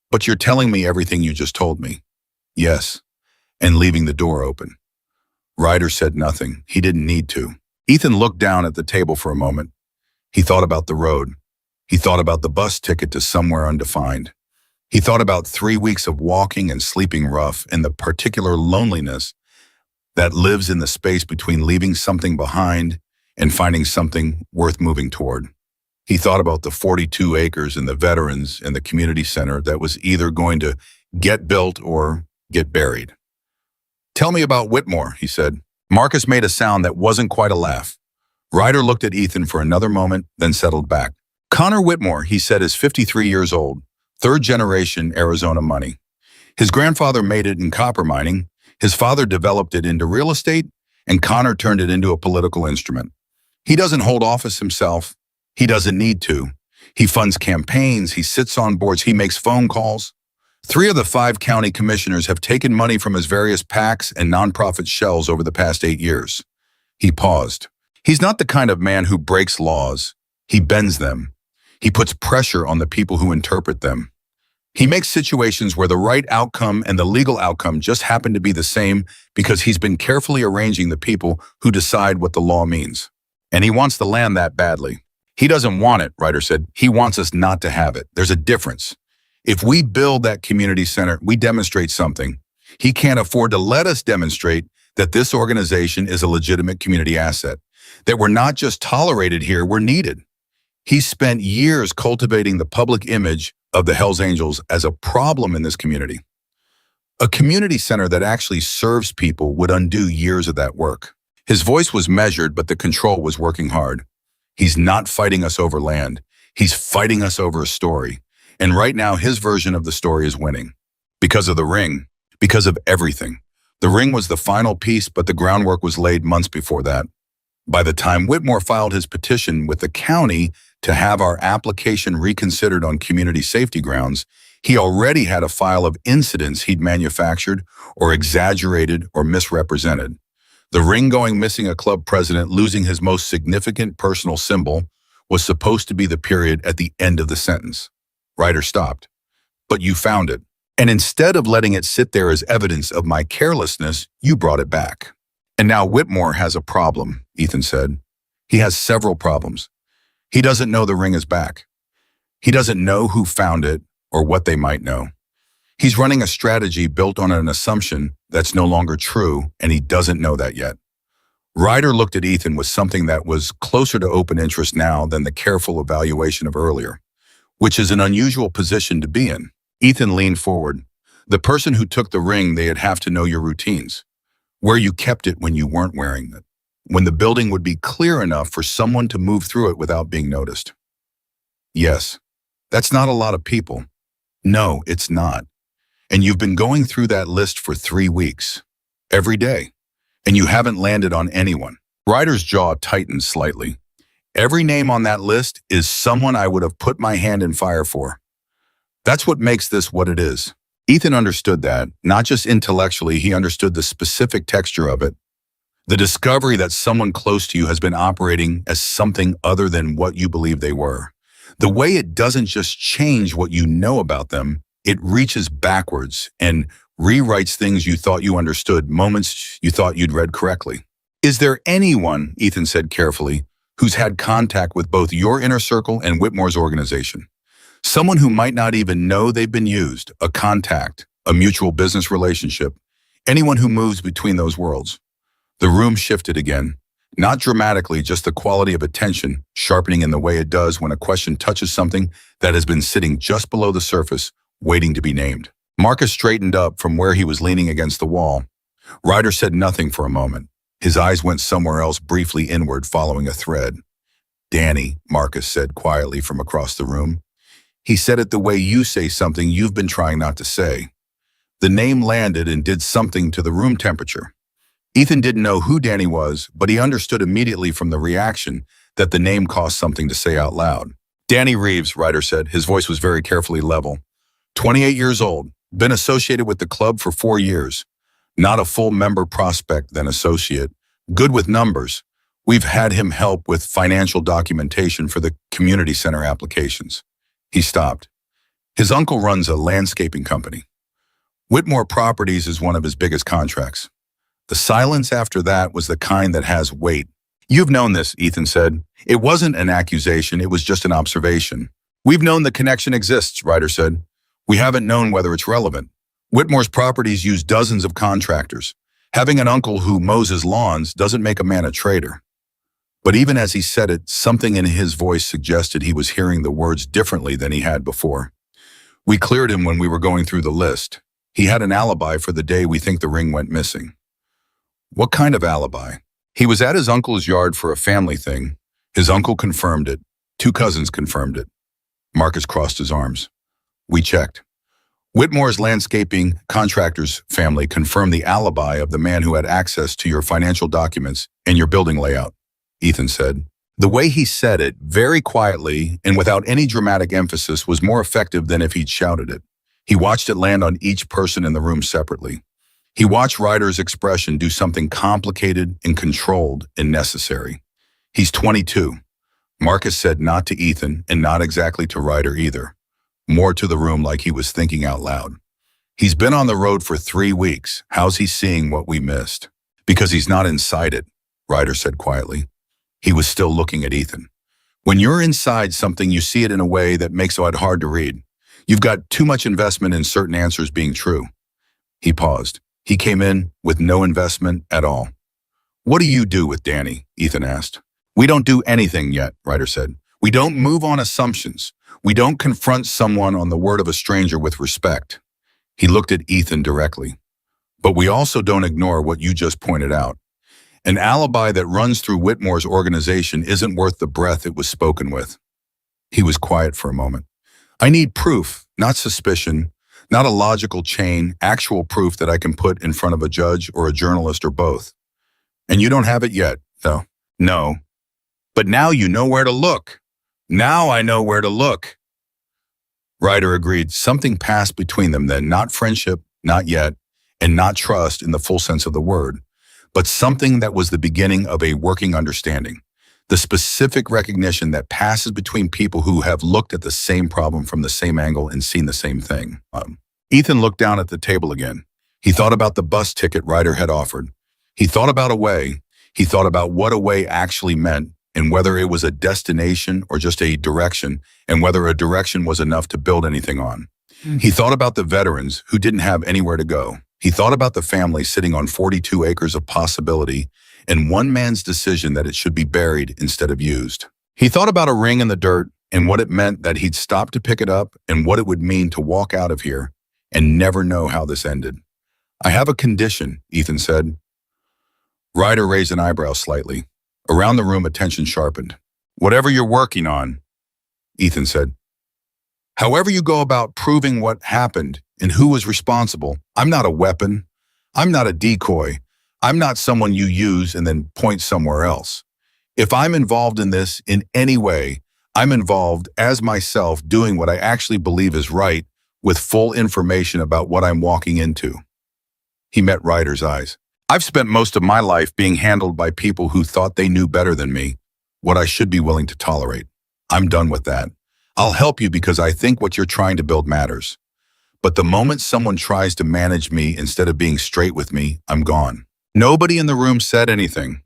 but you're telling me everything you just told me. Yes, and leaving the door open. Ryder said nothing. He didn't need to. Ethan looked down at the table for a moment. He thought about the road. He thought about the bus ticket to somewhere undefined. He thought about 3 weeks of walking and sleeping rough and the particular loneliness that lives in the space between leaving something behind and finding something worth moving toward. He thought about the 42 acres and the veterans and the community center that was either going to get built or get buried. Tell me about Whitmore, he said. Marcus made a sound that wasn't quite a laugh. Ryder looked at Ethan for another moment, then settled back. Connor Whitmore, he said, is 53 years old, third generation Arizona money. His grandfather made it in copper mining, his father developed it into real estate, and Connor turned it into a political instrument. He doesn't hold office himself. He doesn't need to. He funds campaigns, he sits on boards, he makes phone calls. 3 of the 5 county commissioners have taken money from his various PACs and nonprofit shells over the past 8 years. He paused. He's not the kind of man who breaks laws. He bends them. He puts pressure on the people who interpret them. He makes situations where the right outcome and the legal outcome just happen to be the same because he's been carefully arranging the people who decide what the law means. And he wants the land that badly. He doesn't want it, Ryder said. He wants us not to have it. There's a difference. If we build that community center, we demonstrate something. He can't afford to let us demonstrate that this organization is a legitimate community asset, that we're not just tolerated here, we're needed. He spent years cultivating the public image of the Hells Angels as a problem in this community. A community center that actually serves people would undo years of that work. His voice was measured, but the control was working hard. He's not fighting us over land. He's fighting us over a story. And right now, his version of the story is winning. Because of the ring. Because of everything. The ring was the final piece, but the groundwork was laid months before that. By the time Whitmore filed his petition with the county to have our application reconsidered on community safety grounds, he already had a file of incidents he'd manufactured or exaggerated or misrepresented. The ring going missing, a club president losing his most significant personal symbol, was supposed to be the period at the end of the sentence. Ryder stopped. But you found it. And instead of letting it sit there as evidence of my carelessness, you brought it back. And now Whitmore has a problem, Ethan said. He has several problems. He doesn't know the ring is back. He doesn't know who found it or what they might know. He's running a strategy built on an assumption that's no longer true, and he doesn't know that yet. Ryder looked at Ethan with something that was closer to open interest now than the careful evaluation of earlier, which is an unusual position to be in. Ethan leaned forward. The person who took the ring, they'd have to know your routines, where you kept it when you weren't wearing it, when the building would be clear enough for someone to move through it without being noticed. Yes, that's not a lot of people. No, it's not. And you've been going through that list for 3 weeks, every day, and you haven't landed on anyone. Ryder's jaw tightened slightly. Every name on that list is someone I would have put my hand in fire for. That's what makes this what it is. Ethan understood that, not just intellectually, he understood the specific texture of it. The discovery that someone close to you has been operating as something other than what you believe they were. The way it doesn't just change what you know about them, it reaches backwards and rewrites things you thought you understood, moments you thought you'd read correctly. Is there anyone, Ethan said carefully, who's had contact with both your inner circle and Whitmore's organization? Someone who might not even know they've been used, a contact, a mutual business relationship, anyone who moves between those worlds. The room shifted again, not dramatically, just the quality of attention, sharpening in the way it does when a question touches something that has been sitting just below the surface, waiting to be named. Marcus straightened up from where he was leaning against the wall. Ryder said nothing for a moment. His eyes went somewhere else, briefly inward, following a thread. Danny, Marcus said quietly from across the room. He said it the way you say something you've been trying not to say. The name landed and did something to the room temperature. Ethan didn't know who Danny was, but he understood immediately from the reaction that the name caused something to say out loud. Danny Reeves, Ryder said. His voice was very carefully level. 28 years old, been associated with the club for 4 years. Not a full member prospect, then associate. Good with numbers. We've had him help with financial documentation for the community center applications. He stopped. His uncle runs a landscaping company. Whitmore Properties is one of his biggest contracts. The silence after that was the kind that has weight. You've known this, Ethan said. It wasn't an accusation, it was just an observation. We've known the connection exists, Ryder said. We haven't known whether it's relevant. Whitmore's Properties use dozens of contractors. Having an uncle who mows his lawns doesn't make a man a traitor. But even as he said it, something in his voice suggested he was hearing the words differently than he had before. We cleared him when we were going through the list. He had an alibi for the day we think the ring went missing. What kind of alibi? He was at his uncle's yard for a family thing. His uncle confirmed it. 2 cousins confirmed it. Marcus crossed his arms. We checked. Whitmore's landscaping contractor's family confirmed the alibi of the man who had access to your financial documents and your building layout, Ethan said. The way he said it, very quietly and without any dramatic emphasis, was more effective than if he'd shouted it. He watched it land on each person in the room separately. He watched Ryder's expression do something complicated and controlled and necessary. He's 22. Marcus said, not to Ethan and not exactly to Ryder either. More to the room, like he was thinking out loud. He's been on the road for 3 weeks. How's he seeing what we missed? Because he's not inside it, Ryder said quietly. He was still looking at Ethan. When you're inside something, you see it in a way that makes it hard to read. You've got too much investment in certain answers being true. He paused. He came in with no investment at all. What do you do with Danny? Ethan asked. We don't do anything yet, Ryder said. We don't move on assumptions. We don't confront someone on the word of a stranger with respect. He looked at Ethan directly. But we also don't ignore what you just pointed out. An alibi that runs through Whitmore's organization isn't worth the breath it was spoken with. He was quiet for a moment. I need proof, not suspicion, not a logical chain, actual proof that I can put in front of a judge or a journalist or both. And you don't have it yet, though. No. But now you know where to look. Now I know where to look. Ryder agreed. Something passed between them then, not friendship, not yet, and not trust in the full sense of the word, but something that was the beginning of a working understanding. The specific recognition that passes between people who have looked at the same problem from the same angle and seen the same thing. Ethan looked down at the table again. He thought about the bus ticket Ryder had offered. He thought about Away. He thought about what Away actually meant and whether it was a destination or just a direction, and whether a direction was enough to build anything on. He thought about the veterans who didn't have anywhere to go. He thought about the family sitting on 42 acres of possibility and one man's decision that it should be buried instead of used. He thought about a ring in the dirt and what it meant that he'd stop to pick it up and what it would mean to walk out of here and never know how this ended. I have a condition, Ethan said. Ryder raised an eyebrow slightly. Around the room, attention sharpened. Whatever you're working on, Ethan said. However you go about proving what happened and who was responsible, I'm not a weapon. I'm not a decoy. I'm not someone you use and then point somewhere else. If I'm involved in this in any way, I'm involved as myself doing what I actually believe is right with full information about what I'm walking into. He met Ryder's eyes. I've spent most of my life being handled by people who thought they knew better than me, what I should be willing to tolerate. I'm done with that. I'll help you because I think what you're trying to build matters. But the moment someone tries to manage me instead of being straight with me, I'm gone. Nobody in the room said anything.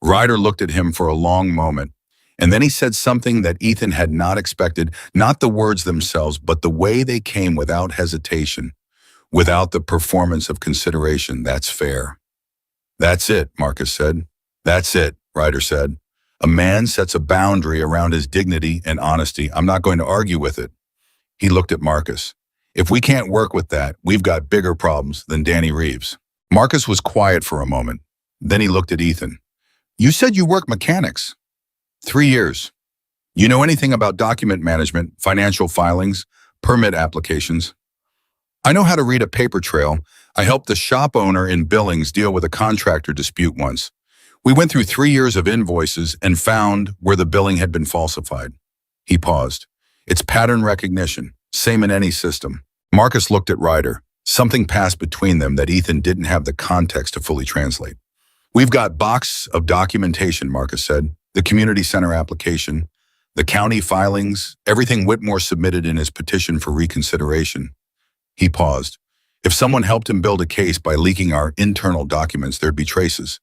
Ryder looked at him for a long moment, and then he said something that Ethan had not expected, not the words themselves, but the way they came without hesitation, without the performance of consideration. That's fair. That's it, Marcus said. That's it, Ryder said. A man sets a boundary around his dignity and honesty. I'm not going to argue with it. He looked at Marcus. If we can't work with that, we've got bigger problems than Danny Reeves. Marcus was quiet for a moment. Then he looked at Ethan. You said you work mechanics. 3 years. You know anything about document management, financial filings, permit applications? I know how to read a paper trail. I helped the shop owner in Billings deal with a contractor dispute once. We went through 3 years of invoices and found where the billing had been falsified. He paused. It's pattern recognition, same in any system. Marcus looked at Ryder. Something passed between them that Ethan didn't have the context to fully translate. We've got box of documentation, Marcus said. The community center application, the county filings, everything Whitmore submitted in his petition for reconsideration. He paused. If someone helped him build a case by leaking our internal documents, there'd be traces.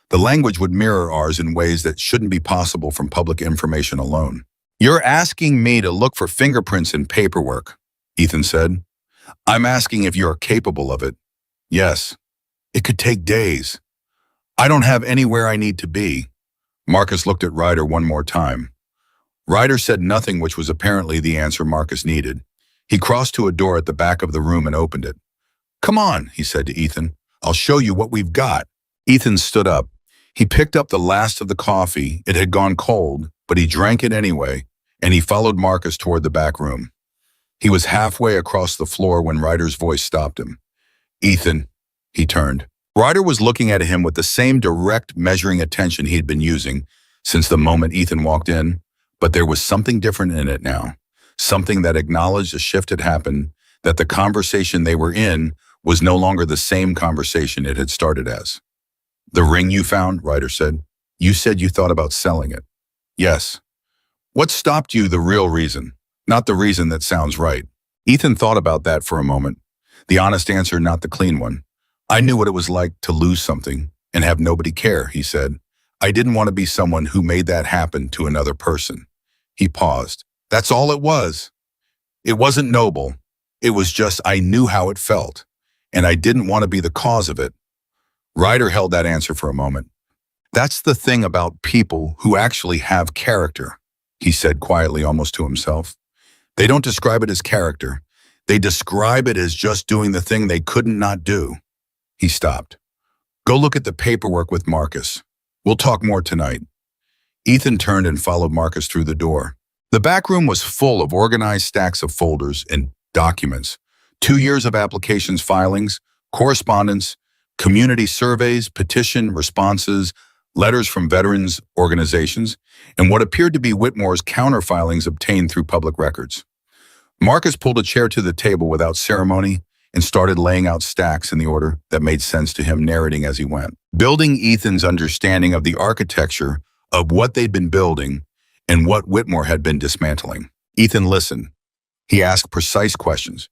The language would mirror ours in ways that shouldn't be possible from public information alone. You're asking me to look for fingerprints in paperwork, Ethan said. I'm asking if you're capable of it. Yes. It could take days. I don't have anywhere I need to be. Marcus looked at Ryder one more time. Ryder said nothing, which was apparently the answer Marcus needed. He crossed to a door at the back of the room and opened it. Come on, he said to Ethan. I'll show you what we've got. Ethan stood up. He picked up the last of the coffee. It had gone cold, but he drank it anyway, and he followed Marcus toward the back room. He was halfway across the floor when Ryder's voice stopped him. Ethan, he turned. Ryder was looking at him with the same direct, measuring attention he'd been using since the moment Ethan walked in, but there was something different in it now, something that acknowledged a shift had happened, that the conversation they were in was no longer the same conversation it had started as. The ring you found, Ryder said. You said you thought about selling it. Yes. What stopped you? The real reason, not the reason that sounds right. Ethan thought about that for a moment. The honest answer, not the clean one. I knew what it was like to lose something and have nobody care, he said. I didn't want to be someone who made that happen to another person. He paused. That's all it was. It wasn't noble. It was just I knew how it felt, and I didn't want to be the cause of it. Ryder held that answer for a moment. That's the thing about people who actually have character, he said quietly, almost to himself. They don't describe it as character. They describe it as just doing the thing they couldn't not do. He stopped. Go look at the paperwork with Marcus. We'll talk more tonight. Ethan turned and followed Marcus through the door. The back room was full of organized stacks of folders and documents, 2 years of applications filings, correspondence, community surveys, petition responses, letters from veterans organizations, and what appeared to be Whitmore's counter filings obtained through public records. Marcus pulled a chair to the table without ceremony and started laying out stacks in the order that made sense to him, narrating as he went, building Ethan's understanding of the architecture of what they'd been building and what Whitmore had been dismantling. Ethan listened. He asked precise questions.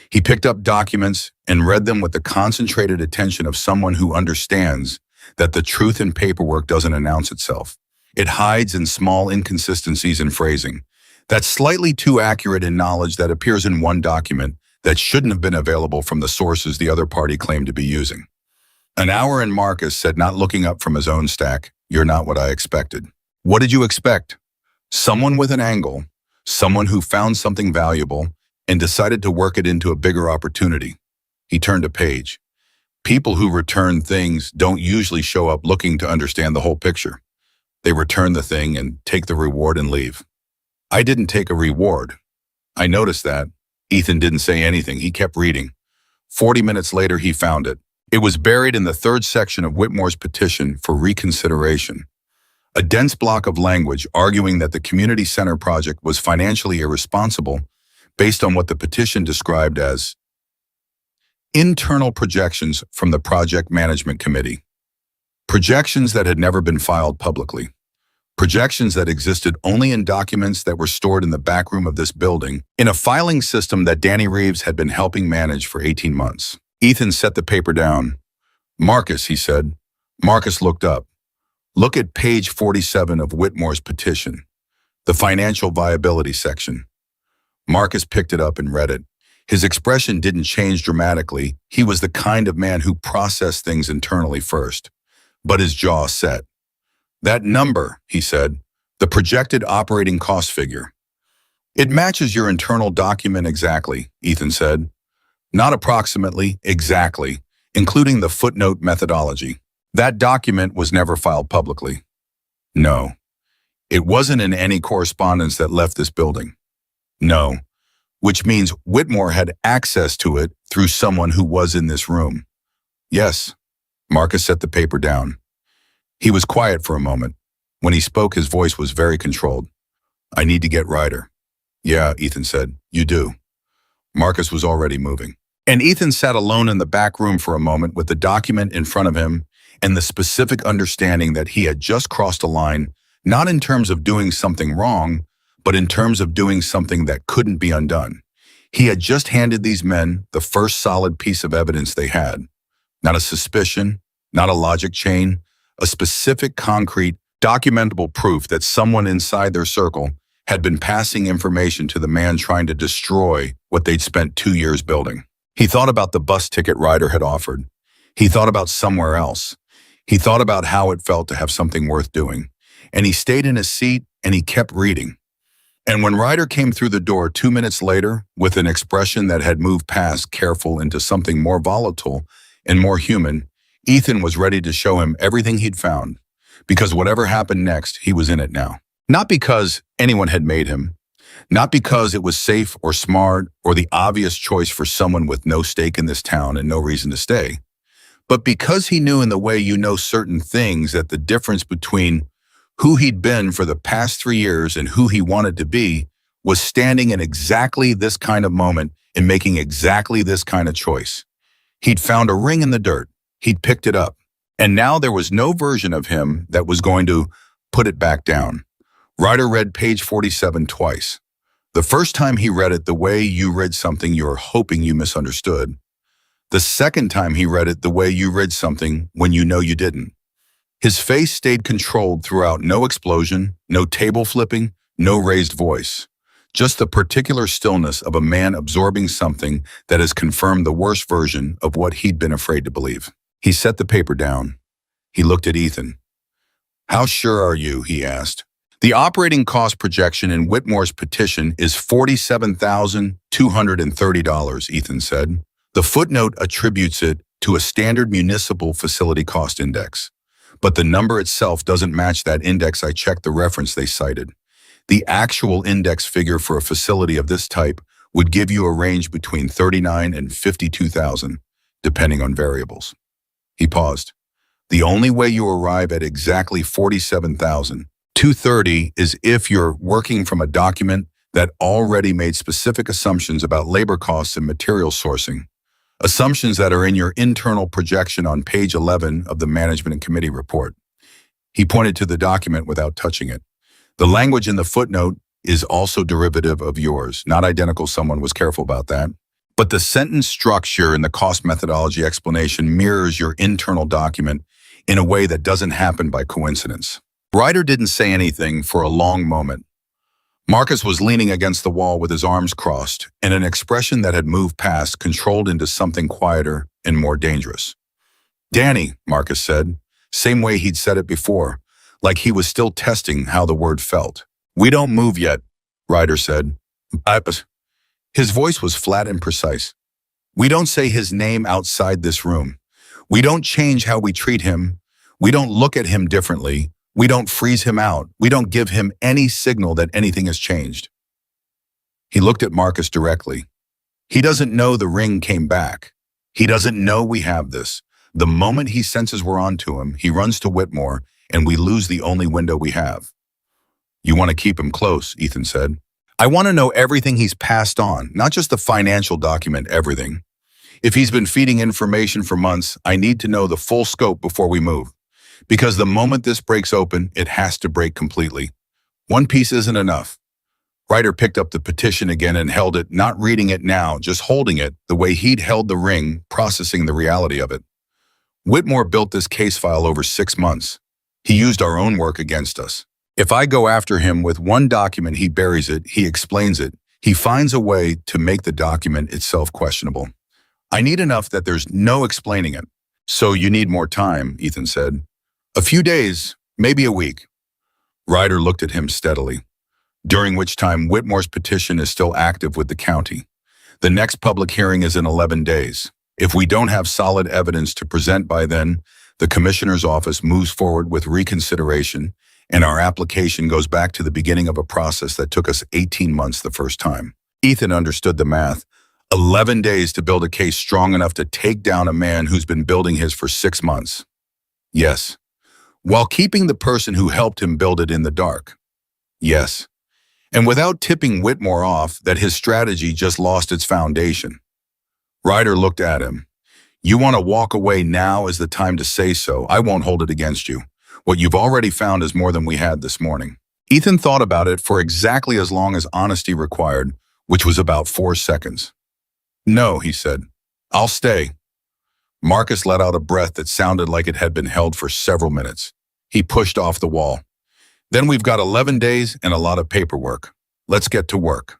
He picked up documents and read them with the concentrated attention of someone who understands that the truth in paperwork doesn't announce itself. It hides in small inconsistencies in phrasing. That's slightly too accurate in knowledge that appears in one document that shouldn't have been available from the sources the other party claimed to be using. An hour in, Marcus said, not looking up from his own stack. You're not what I expected. What did you expect? Someone with an angle, someone who found something valuable and decided to work it into a bigger opportunity. He turned a page. People who return things don't usually show up looking to understand the whole picture. They return the thing and take the reward and leave. I didn't take a reward. I noticed that. Ethan didn't say anything. He kept reading. 40 minutes later, he found it. It was buried in the third section of Whitmore's petition for reconsideration. A dense block of language arguing that the community center project was financially irresponsible based on what the petition described as internal projections from the project management committee. Projections that had never been filed publicly. Projections that existed only in documents that were stored in the back room of this building, in a filing system that Danny Reeves had been helping manage for 18 months. Ethan set the paper down. Marcus, he said. Marcus looked up. Look at page 47 of Whitmore's petition, the financial viability section. Marcus picked it up and read it. His expression didn't change dramatically. He was the kind of man who processed things internally first, but his jaw set. That number, he said, the projected operating cost figure. It matches your internal document exactly, Ethan said. Not approximately, exactly, including the footnote methodology. That document was never filed publicly. No. It wasn't in any correspondence that left this building. No. Which means Whitmore had access to it through someone who was in this room. Yes. Marcus set the paper down. He was quiet for a moment. When he spoke, his voice was very controlled. I need to get Ryder. Yeah, Ethan said. You do. Marcus was already moving. And Ethan sat alone in the back room for a moment with the document in front of him and the specific understanding that he had just crossed a line, not in terms of doing something wrong, but in terms of doing something that couldn't be undone. He had just handed these men the first solid piece of evidence they had. Not a suspicion, not a logic chain, a specific, concrete, documentable proof that someone inside their circle had been passing information to the man trying to destroy what they'd spent 2 years building. He thought about the bus ticket Ryder had offered. He thought about somewhere else. He thought about how it felt to have something worth doing. And he stayed in his seat and he kept reading. And when Ryder came through the door 2 minutes later, with an expression that had moved past careful into something more volatile and more human, Ethan was ready to show him everything he'd found. Because whatever happened next, he was in it now. Not because anyone had made him, not because it was safe or smart or the obvious choice for someone with no stake in this town and no reason to stay, but because he knew in the way you know certain things that the difference between who he'd been for the past 3 years and who he wanted to be was standing in exactly this kind of moment and making exactly this kind of choice. He'd found a ring in the dirt. He'd picked it up. And now there was no version of him that was going to put it back down. Ryder read page 47 twice. The first time he read it the way you read something you're hoping you misunderstood. The second time he read it the way you read something when you know you didn't. His face stayed controlled throughout, no explosion, no table flipping, no raised voice. Just the particular stillness of a man absorbing something that has confirmed the worst version of what he'd been afraid to believe. He set the paper down. He looked at Ethan. "How sure are you?" he asked. "The operating cost projection in Whitmore's petition is $47,230, Ethan said. The footnote attributes it to a standard municipal facility cost index. But the number itself doesn't match that index. I checked the reference they cited. The actual index figure for a facility of this type would give you a range between 39 and 52,000, depending on variables." He paused. "The only way you arrive at exactly 47,230 is if you're working from a document that already made specific assumptions about labor costs and material sourcing. Assumptions that are in your internal projection on page 11 of the Management and Committee report." He pointed to the document without touching it. "The language in the footnote is also derivative of yours, not identical. Someone was careful about that. But the sentence structure in the cost methodology explanation mirrors your internal document in a way that doesn't happen by coincidence." Ryder didn't say anything for a long moment. Marcus was leaning against the wall with his arms crossed, and an expression that had moved past controlled into something quieter and more dangerous. "Danny," Marcus said, same way he'd said it before, like he was still testing how the word felt. "We don't move yet," Ryder said. His voice was flat and precise. "We don't say his name outside this room. We don't change how we treat him. We don't look at him differently. We don't freeze him out. We don't give him any signal that anything has changed." He looked at Marcus directly. "He doesn't know the ring came back. He doesn't know we have this. The moment he senses we're onto him, he runs to Whitmore, and we lose the only window we have." "You want to keep him close," Ethan said. "I want to know everything he's passed on, not just the financial document, everything. If he's been feeding information for months, I need to know the full scope before we move. Because the moment this breaks open, it has to break completely. One piece isn't enough." Ryder picked up the petition again and held it, not reading it now, just holding it the way he'd held the ring, processing the reality of it. "Whitmore built this case file over 6 months. He used our own work against us. If I go after him with one document, he buries it, he explains it, he finds a way to make the document itself questionable. I need enough that there's no explaining it." "So you need more time," Ethan said. "A few days, maybe a week." Ryder looked at him steadily. "During which time Whitmore's petition is still active with the county. The next public hearing is in 11 days. If we don't have solid evidence to present by then, the commissioner's office moves forward with reconsideration, and our application goes back to the beginning of a process that took us 18 months the first time." Ethan understood the math. 11 days to build a case strong enough to take down a man who's been building his for 6 months. Yes. While keeping the person who helped him build it in the dark. Yes. And without tipping Whitmore off that his strategy just lost its foundation. Ryder looked at him. You want to walk away, now is the time to say so. I won't hold it against you. What you've already found is more than we had this morning. Ethan thought about it for exactly as long as honesty required, which was about 4 seconds. No, he said. I'll stay. Marcus let out a breath that sounded like it had been held for several minutes. He pushed off the wall. Then we've got 11 days and a lot of paperwork. Let's get to work.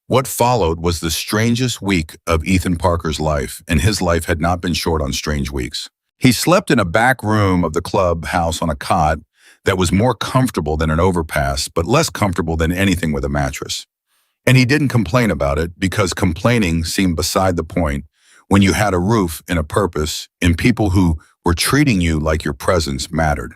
What followed was the strangest week of Ethan Parker's life, and his life had not been short on strange weeks. He slept in a back room of the clubhouse on a cot that was more comfortable than an overpass, but less comfortable than anything with a mattress. And he didn't complain about it because complaining seemed beside the point when you had a roof and a purpose and people who were treating you like your presence mattered.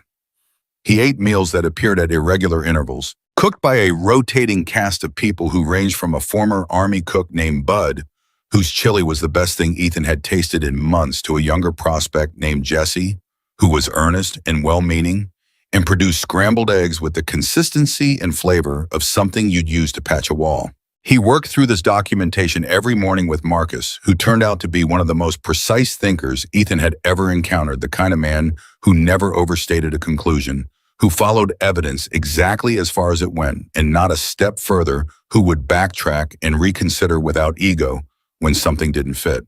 He ate meals that appeared at irregular intervals, cooked by a rotating cast of people who ranged from a former Army cook named Bud, whose chili was the best thing Ethan had tasted in months, to a younger prospect named Jesse, who was earnest and well-meaning, and produced scrambled eggs with the consistency and flavor of something you'd use to patch a wall. He worked through this documentation every morning with Marcus, who turned out to be one of the most precise thinkers Ethan had ever encountered, the kind of man who never overstated a conclusion, who followed evidence exactly as far as it went, and not a step further, who would backtrack and reconsider without ego when something didn't fit.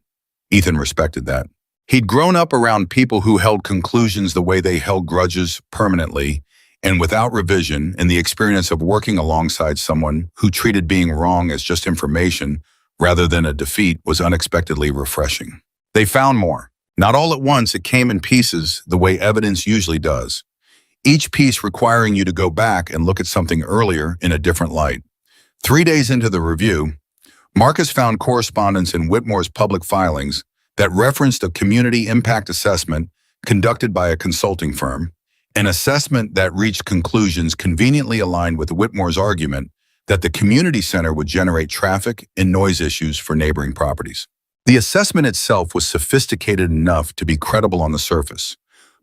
Ethan respected that. He'd grown up around people who held conclusions the way they held grudges, permanently and without revision, and the experience of working alongside someone who treated being wrong as just information rather than a defeat was unexpectedly refreshing. They found more. Not all at once, it came in pieces the way evidence usually does, each piece requiring you to go back and look at something earlier in a different light. 3 days into the review, Marcus found correspondence in Whitmore's public filings that referenced a community impact assessment conducted by a consulting firm, an assessment that reached conclusions conveniently aligned with Whitmore's argument that the community center would generate traffic and noise issues for neighboring properties. The assessment itself was sophisticated enough to be credible on the surface,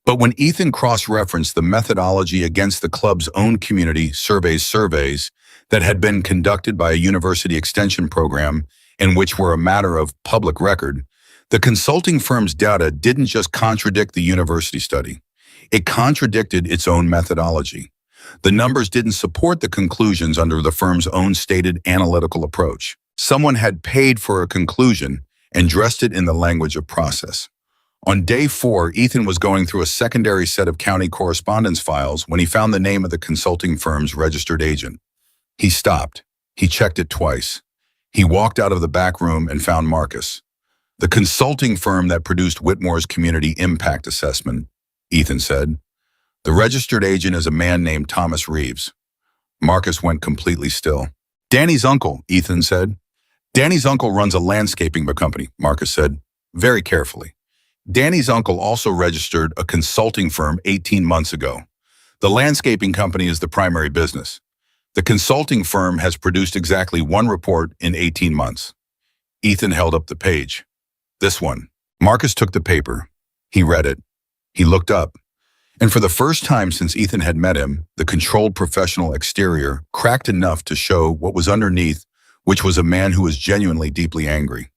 but when Ethan cross-referenced the methodology against the club's own community surveys that had been conducted by a university extension program and which were a matter of public record, the consulting firm's data didn't just contradict the university study. It contradicted its own methodology. The numbers didn't support the conclusions under the firm's own stated analytical approach. Someone had paid for a conclusion and dressed it in the language of process. On day 4, Ethan was going through a secondary set of county correspondence files when he found the name of the consulting firm's registered agent. He stopped. He checked it twice. He walked out of the back room and found Marcus. The consulting firm that produced Whitmore's community impact assessment, Ethan said. The registered agent is a man named Thomas Reeves. Marcus went completely still. Danny's uncle, Ethan said. Danny's uncle runs a landscaping company, Marcus said, very carefully. Danny's uncle also registered a consulting firm 18 months ago. The landscaping company is the primary business. The consulting firm has produced exactly 1 report in 18 months. Ethan held up the page. This one. Marcus took the paper. He read it. He looked up. And for the first time since Ethan had met him, the controlled professional exterior cracked enough to show what was underneath, which was a man who was genuinely deeply angry.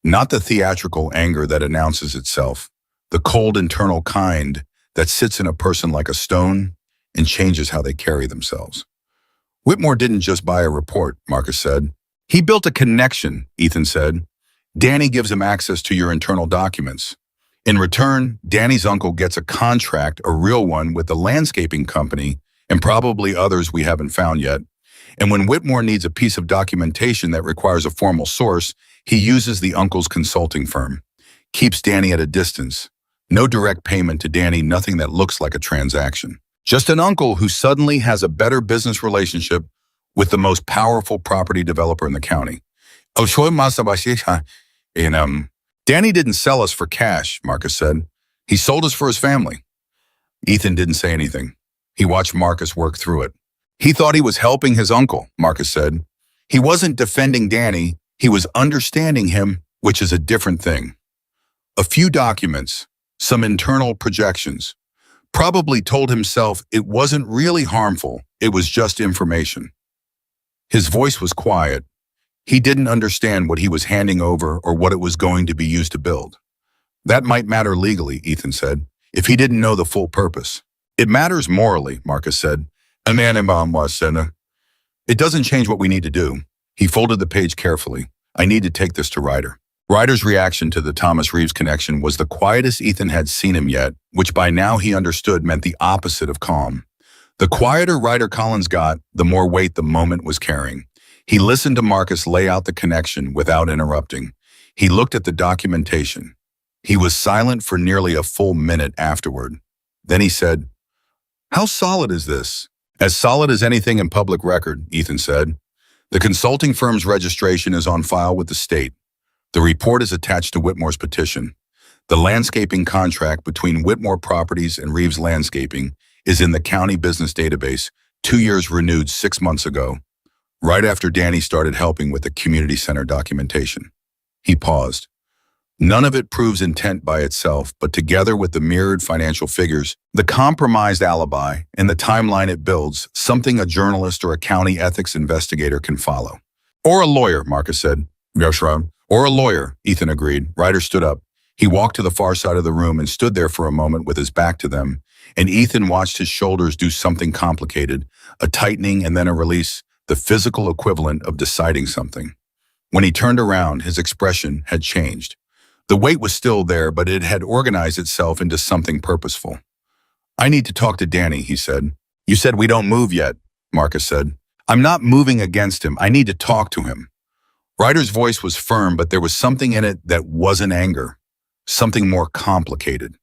Not the theatrical anger that announces itself, the cold internal kind that sits in a person like a stone and changes how they carry themselves. Whitmore didn't just buy a report, Marcus said. He built a connection, Ethan said. Danny gives him access to your internal documents. In return, Danny's uncle gets a contract, a real one, with the landscaping company and probably others we haven't found yet. And when Whitmore needs a piece of documentation that requires a formal source, he uses the uncle's consulting firm. Keeps Danny at a distance. No direct payment to Danny, nothing that looks like a transaction. Just an uncle who suddenly has a better business relationship with the most powerful property developer in the county. Danny didn't sell us for cash, Marcus said. He sold us for his family. Ethan didn't say anything. He watched Marcus work through it. He thought he was helping his uncle, Marcus said. He wasn't defending Danny, he was understanding him, which is a different thing. A few documents, some internal projections. Probably told himself it wasn't really harmful, it was just information. His voice was quiet. He didn't understand what he was handing over or what it was going to be used to build. That might matter legally, Ethan said, if he didn't know the full purpose. It matters morally, Marcus said. It doesn't change what we need to do. He folded the page carefully. I need to take this to Ryder. Ryder's reaction to the Thomas Reeves connection was the quietest Ethan had seen him yet, which by now he understood meant the opposite of calm. The quieter Ryder Collins got, the more weight the moment was carrying. He listened to Marcus lay out the connection without interrupting. He looked at the documentation. He was silent for nearly a full minute afterward. Then he said, "How solid is this?" "As solid as anything in public record," Ethan said. "The consulting firm's registration is on file with the state. The report is attached to Whitmore's petition. The landscaping contract between Whitmore Properties and Reeves Landscaping is in the county business database, 2 years renewed 6 months ago, right after Danny started helping with the community center documentation." He paused. "None of it proves intent by itself, but together with the mirrored financial figures, the compromised alibi, and the timeline it builds, something a journalist or a county ethics investigator can follow." "Or a lawyer," Marcus said. "Yes, Ron." "Or a lawyer," Ethan agreed. Ryder stood up. He walked to the far side of the room and stood there for a moment with his back to them, and Ethan watched his shoulders do something complicated, a tightening and then a release, the physical equivalent of deciding something. When he turned around, his expression had changed. The weight was still there, but it had organized itself into something purposeful. "I need to talk to Danny," he said. "You said we don't move yet," Marcus said. "I'm not moving against him. I need to talk to him." Ryder's voice was firm, but there was something in it that wasn't anger, something more complicated.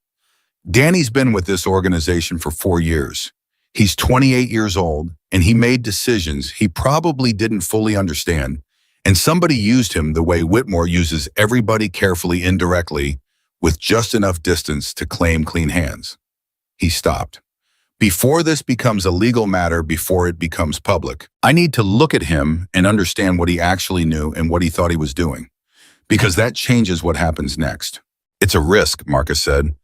"Danny's been with this organization for 4 years. He's 28 years old, and he made decisions he probably didn't fully understand. And somebody used him the way Whitmore uses everybody carefully indirectly, with just enough distance to claim clean hands." He stopped. "Before this becomes a legal matter, before it becomes public, I need to look at him and understand what he actually knew and what he thought he was doing. Because that changes what happens next." "It's a risk," Marcus said.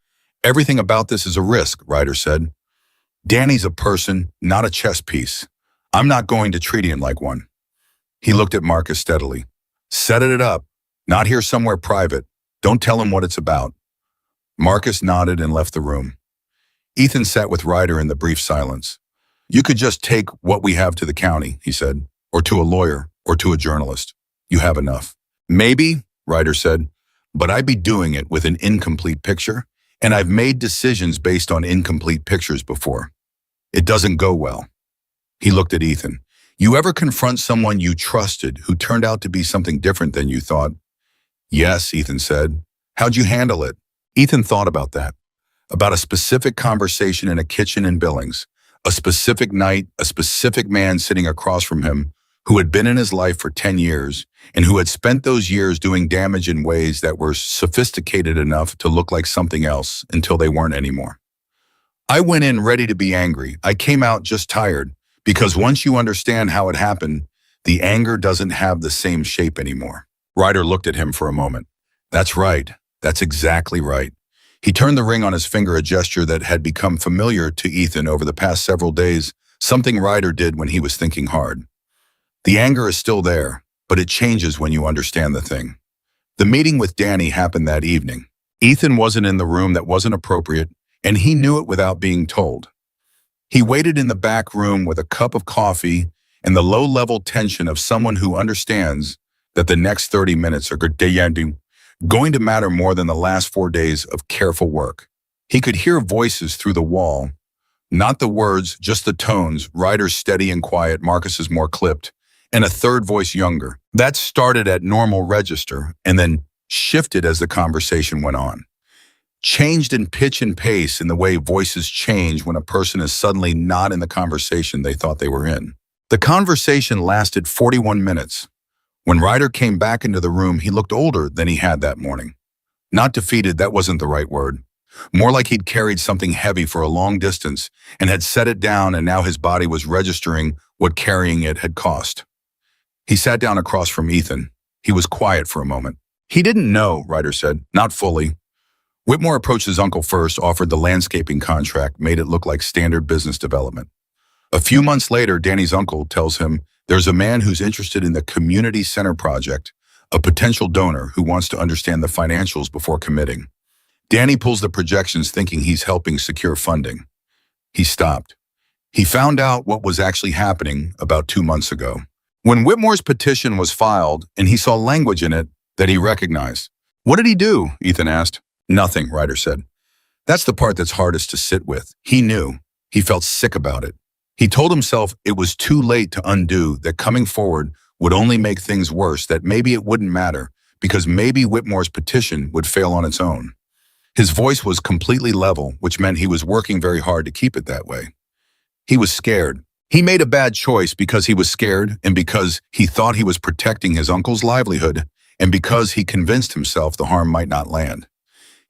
"Everything about this is a risk," Ryder said. "Danny's a person, not a chess piece. I'm not going to treat him like one." He looked at Marcus steadily. "Set it up. Not here somewhere private. Don't tell him what it's about." Marcus nodded and left the room. Ethan sat with Ryder in the brief silence. "You could just take what we have to the county," he said, "or to a lawyer, or to a journalist. You have enough." "Maybe," Ryder said, "but I'd be doing it with an incomplete picture, and I've made decisions based on incomplete pictures before. It doesn't go well." He looked at Ethan. "You ever confront someone you trusted who turned out to be something different than you thought?" "Yes," Ethan said. "How'd you handle it?" Ethan thought about that. About a specific conversation in a kitchen in Billings, a specific night, a specific man sitting across from him who had been in his life for 10 years and who had spent those years doing damage in ways that were sophisticated enough to look like something else until they weren't anymore. "I went in ready to be angry. I came out just tired. Because once you understand how it happened, the anger doesn't have the same shape anymore." Ryder looked at him for a moment. "That's right. That's exactly right." He turned the ring on his finger, a gesture that had become familiar to Ethan over the past several days, something Ryder did when he was thinking hard. "The anger is still there, but it changes when you understand the thing." The meeting with Danny happened that evening. Ethan wasn't in the room. That wasn't appropriate, and he knew it without being told. He waited in the back room with a cup of coffee and the low-level tension of someone who understands that the next 30 minutes are going to matter more than the last 4 days of careful work. He could hear voices through the wall, not the words, just the tones, Ryder's steady and quiet, Marcus's more clipped, and a third voice younger. That started at normal register and then shifted as the conversation went on. Changed in pitch and pace in the way voices change when a person is suddenly not in the conversation they thought they were in. The conversation lasted 41 minutes. When Ryder came back into the room, he looked older than he had that morning. Not defeated, that wasn't the right word. More like he'd carried something heavy for a long distance and had set it down, and now his body was registering what carrying it had cost. He sat down across from Ethan. He was quiet for a moment. "He didn't know," Ryder said. "Not fully. Whitmore approached his uncle first, offered the landscaping contract, made it look like standard business development. A few months later, Danny's uncle tells him there's a man who's interested in the community center project, a potential donor who wants to understand the financials before committing. Danny pulls the projections thinking he's helping secure funding. He stopped. He found out what was actually happening about 2 months ago. When Whitmore's petition was filed and he saw language in it that he recognized. What did he do? Ethan asked. Nothing, Ryder said. That's the part that's hardest to sit with. He knew. He felt sick about it. He told himself it was too late to undo, that coming forward would only make things worse, that maybe it wouldn't matter, because maybe Whitmore's petition would fail on its own. His voice was completely level, which meant he was working very hard to keep it that way. He was scared. He made a bad choice because he was scared, and because he thought he was protecting his uncle's livelihood, and because he convinced himself the harm might not land.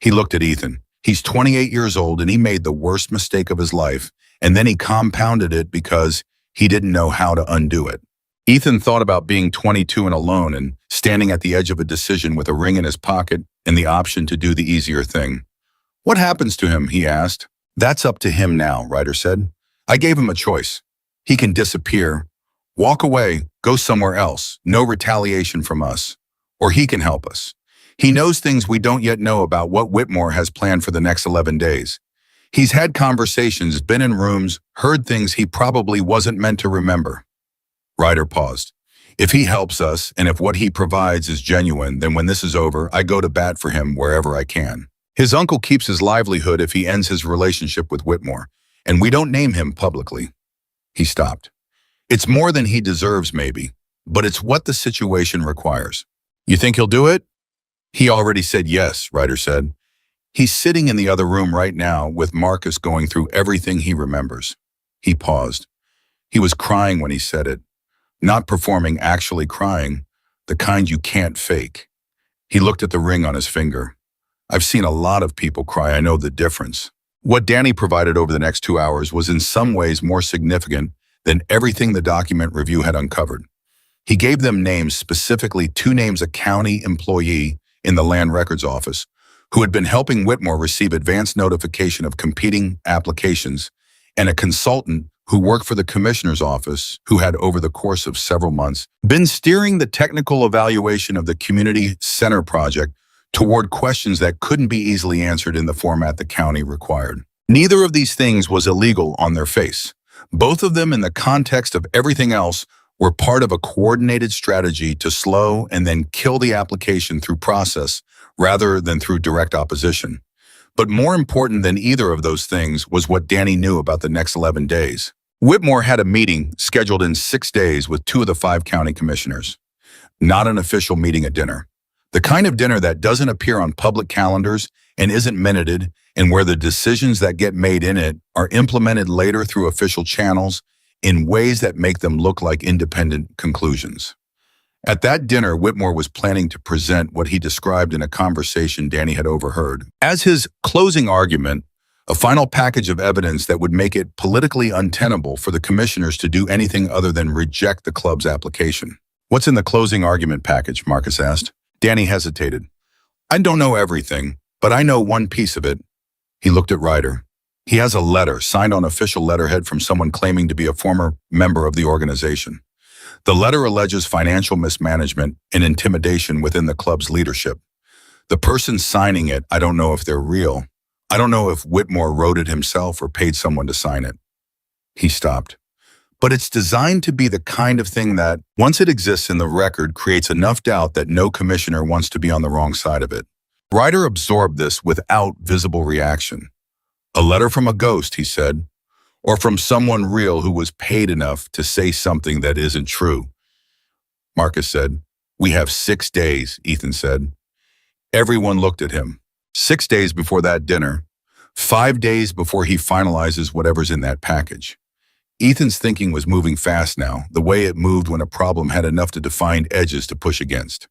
He looked at Ethan. He's 28 years old and he made the worst mistake of his life, and then he compounded it because he didn't know how to undo it. Ethan thought about being 22 and alone and standing at the edge of a decision with a ring in his pocket and the option to do the easier thing. What happens to him? He asked. That's up to him now, Ryder said. I gave him a choice. He can disappear, walk away, go somewhere else, no retaliation from us. Or he can help us. He knows things we don't yet know about what Whitmore has planned for the next 11 days. He's had conversations, been in rooms, heard things he probably wasn't meant to remember. Ryder paused. If he helps us, and if what he provides is genuine, then when this is over, I go to bat for him wherever I can. His uncle keeps his livelihood if he ends his relationship with Whitmore, and we don't name him publicly. He stopped. It's more than he deserves, maybe, but it's what the situation requires. You think he'll do it? He already said yes, Ryder said. He's sitting in the other room right now with Marcus going through everything he remembers. He paused. He was crying when he said it. Not performing, actually crying, the kind you can't fake. He looked at the ring on his finger. I've seen a lot of people cry, I know the difference. What Danny provided over the next 2 hours was in some ways more significant than everything the document review had uncovered. He gave them names, specifically 2 names, a county employee in the Land Records Office who had been helping Whitmore receive advance notification of competing applications, and a consultant who worked for the commissioner's office who had, over the course of several months, been steering the technical evaluation of the community center project toward questions that couldn't be easily answered in the format the county required. Neither of these things was illegal on their face. Both of them, in the context of everything else, were part of a coordinated strategy to slow and then kill the application through process rather than through direct opposition. But more important than either of those things was what Danny knew about the next 11 days. Whitmore had a meeting scheduled in 6 days with 2 of the 5 county commissioners. Not an official meeting, a dinner. The kind of dinner that doesn't appear on public calendars and isn't minuted, and where the decisions that get made in it are implemented later through official channels in ways that make them look like independent conclusions. At that dinner, Whitmore was planning to present what he described in a conversation Danny had overheard as his closing argument, a final package of evidence that would make it politically untenable for the commissioners to do anything other than reject the club's application. What's in the closing argument package? Marcus asked. Danny hesitated. I don't know everything, but I know one piece of it. He looked at Ryder. He has a letter signed on official letterhead from someone claiming to be a former member of the organization. The letter alleges financial mismanagement and intimidation within the club's leadership. The person signing it, I don't know if they're real. I don't know if Whitmore wrote it himself or paid someone to sign it. He stopped. But it's designed to be the kind of thing that, once it exists in the record, creates enough doubt that no commissioner wants to be on the wrong side of it. Ryder absorbed this without visible reaction. A letter from a ghost, he said, or from someone real who was paid enough to say something that isn't true. Marcus said, We have 6 days, Ethan said. Everyone looked at him. 6 days before that dinner, 5 days before he finalizes whatever's in that package. Ethan's thinking was moving fast now, the way it moved when a problem had enough to defined edges to push against.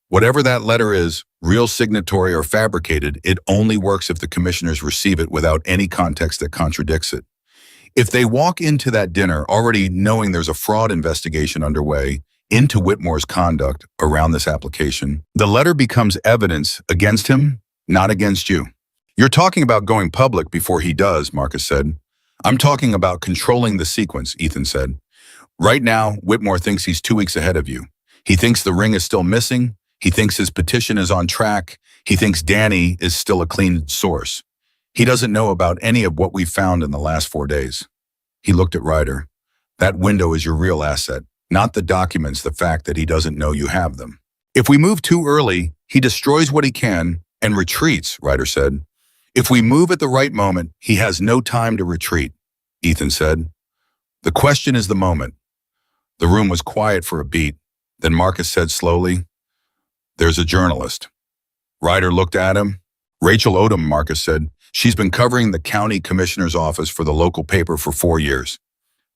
Whatever that letter is, real, signatory, or fabricated, it only works if the commissioners receive it without any context that contradicts it. If they walk into that dinner already knowing there's a fraud investigation underway into Whitmore's conduct around this application, the letter becomes evidence against him, not against you. You're talking about going public before he does, Marcus said. I'm talking about controlling the sequence, Ethan said. Right now, Whitmore thinks he's 2 weeks ahead of you. He thinks the ring is still missing. He thinks his petition is on track. He thinks Danny is still a clean source. He doesn't know about any of what we found in the last 4 days. He looked at Ryder. That window is your real asset, not the documents, the fact that he doesn't know you have them. If we move too early, he destroys what he can and retreats, Ryder said. If we move at the right moment, he has no time to retreat, Ethan said. The question is the moment. The room was quiet for a beat. Then Marcus said slowly, "There's a journalist." Ryder looked at him. "Rachel Odom," Marcus said. "She's been covering the county commissioner's office for the local paper for 4 years.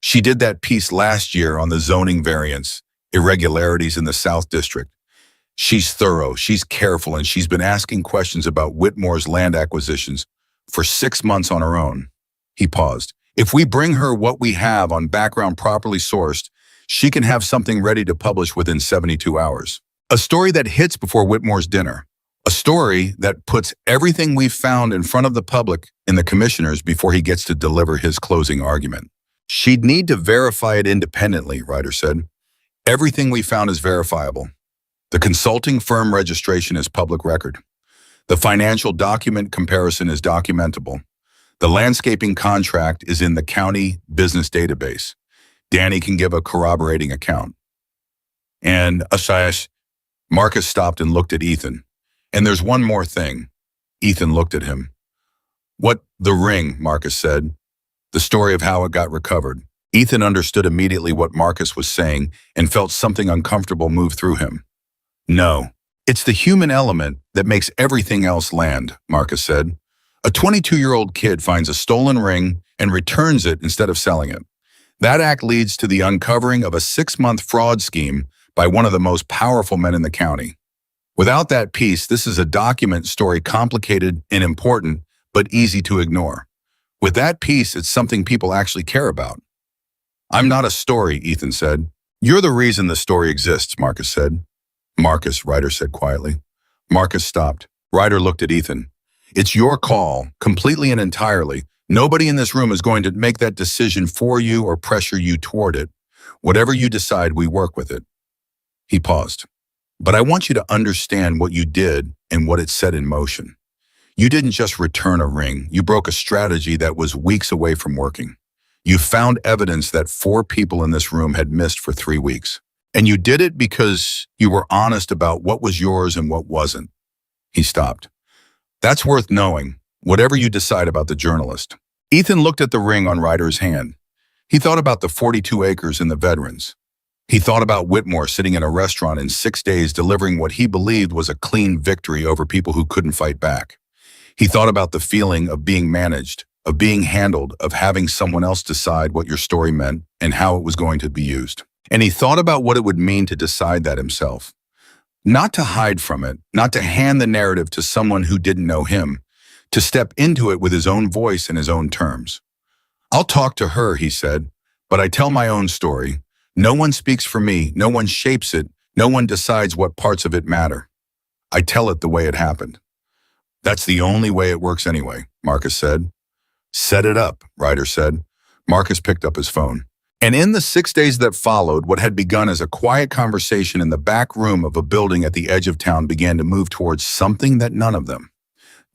She did that piece last year on the zoning variants, irregularities in the South District. She's thorough, she's careful, and she's been asking questions about Whitmore's land acquisitions for 6 months on her own." He paused. "If we bring her what we have on background properly sourced, she can have something ready to publish within 72 hours. A story that hits before Whitmore's dinner. A story that puts everything we've found in front of the public and the commissioners before he gets to deliver his closing argument." "She'd need to verify it independently," Ryder said. "Everything we found is verifiable. The consulting firm registration is public record. The financial document comparison is documentable. The landscaping contract is in the county business database. Danny can give a corroborating account." And Ashish, Marcus stopped and looked at Ethan. "And there's one more thing." Ethan looked at him. "What?" "The ring," Marcus said. "The story of how it got recovered." Ethan understood immediately what Marcus was saying and felt something uncomfortable move through him. "No, it's the human element that makes everything else land," Marcus said. "A 22-year-old kid finds a stolen ring and returns it instead of selling it. That act leads to the uncovering of a 6-month fraud scheme by one of the most powerful men in the county. Without that piece, this is a document story, complicated and important, but easy to ignore. With that piece, it's something people actually care about." "I'm not a story," Ethan said. "You're the reason the story exists," Marcus said. "Marcus," Ryder said quietly. Marcus stopped. Ryder looked at Ethan. "It's your call, completely and entirely. Nobody in this room is going to make that decision for you or pressure you toward it. Whatever you decide, we work with it." He paused. "But I want you to understand what you did and what it set in motion. You didn't just return a ring. You broke a strategy that was weeks away from working. You found evidence that 4 people in this room had missed for 3 weeks. And you did it because you were honest about what was yours and what wasn't." He stopped. "That's worth knowing, whatever you decide about the journalist." Ethan looked at the ring on Ryder's hand. He thought about the 42 acres and the veterans. He thought about Whitmore sitting in a restaurant in 6 days delivering what he believed was a clean victory over people who couldn't fight back. He thought about the feeling of being managed, of being handled, of having someone else decide what your story meant and how it was going to be used. And he thought about what it would mean to decide that himself. Not to hide from it, not to hand the narrative to someone who didn't know him, to step into it with his own voice and his own terms. "I'll talk to her," he said, "but I tell my own story. No one speaks for me, no one shapes it, no one decides what parts of it matter. I tell it the way it happened." "That's the only way it works anyway," Marcus said. "Set it up," Ryder said. Marcus picked up his phone. And in the 6 days that followed, what had begun as a quiet conversation in the back room of a building at the edge of town began to move towards something that none of them,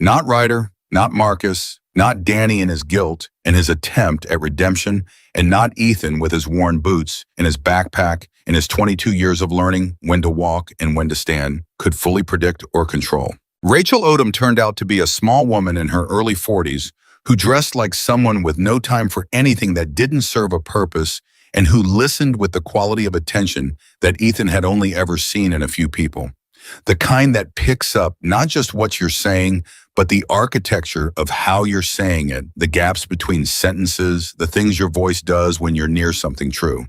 not Ryder, not Marcus, not Danny and his guilt and his attempt at redemption, and not Ethan with his worn boots and his backpack and his 22 years of learning when to walk and when to stand, could fully predict or control. Rachel Odom turned out to be a small woman in her early 40s who dressed like someone with no time for anything that didn't serve a purpose and who listened with the quality of attention that Ethan had only ever seen in a few people. The kind that picks up not just what you're saying, but the architecture of how you're saying it, the gaps between sentences, the things your voice does when you're near something true.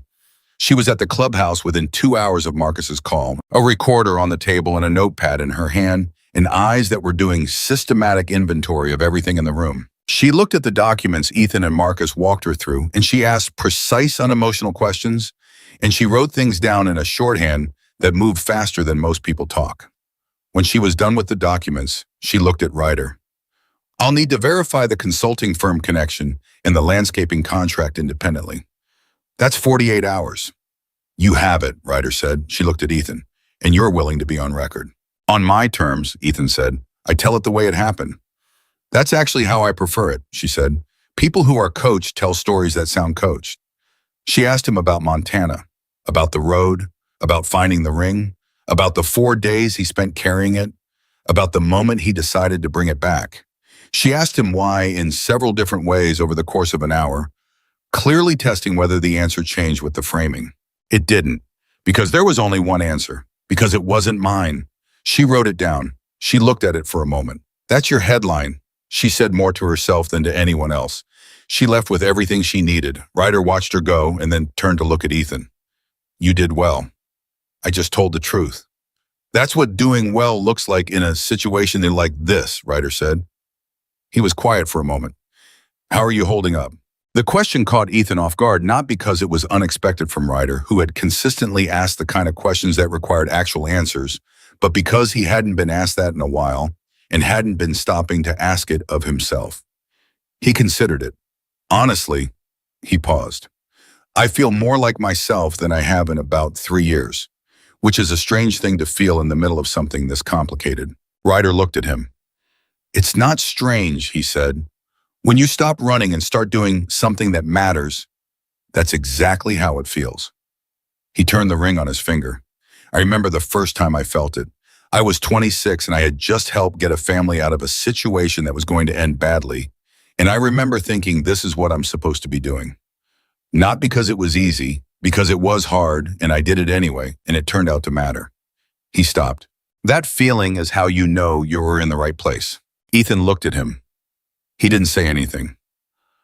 She was at the clubhouse within 2 hours of Marcus's call, a recorder on the table and a notepad in her hand, and eyes that were doing systematic inventory of everything in the room. She looked at the documents Ethan and Marcus walked her through, and she asked precise, unemotional questions, and she wrote things down in a shorthand that moved faster than most people talk. When she was done with the documents, she looked at Ryder. "I'll need to verify the consulting firm connection and the landscaping contract independently. That's 48 hours. "You have it," Ryder said. She looked at Ethan. "And you're willing to be on record." "On my terms," Ethan said. I tell it the way it happened. That's actually how I prefer it, she said. People who are coached tell stories that sound coached. She asked him about Montana, about the road, about finding the ring, about the 4 days he spent carrying it, about the moment he decided to bring it back. She asked him why in several different ways over the course of an hour, clearly testing whether the answer changed with the framing. It didn't, because there was only one answer, because it wasn't mine. She wrote it down. She looked at it for a moment. That's your headline, she said more to herself than to anyone else. She left with everything she needed. Ryder watched her go and then turned to look at Ethan. You did well. I just told the truth. That's what doing well looks like in a situation like this, Ryder said. He was quiet for a moment. How are you holding up? The question caught Ethan off guard, not because it was unexpected from Ryder, who had consistently asked the kind of questions that required actual answers, but because he hadn't been asked that in a while and hadn't been stopping to ask it of himself. He considered it. Honestly, he paused. I feel more like myself than I have in about 3 years, which is a strange thing to feel in the middle of something this complicated. Ryder looked at him. It's not strange, he said. When you stop running and start doing something that matters, that's exactly how it feels. He turned the ring on his finger. I remember the first time I felt it. I was 26 and I had just helped get a family out of a situation that was going to end badly. And I remember thinking, this is what I'm supposed to be doing. Not because it was easy, because it was hard and I did it anyway, and it turned out to matter. He stopped. That feeling is how you know you were in the right place. Ethan looked at him. He didn't say anything.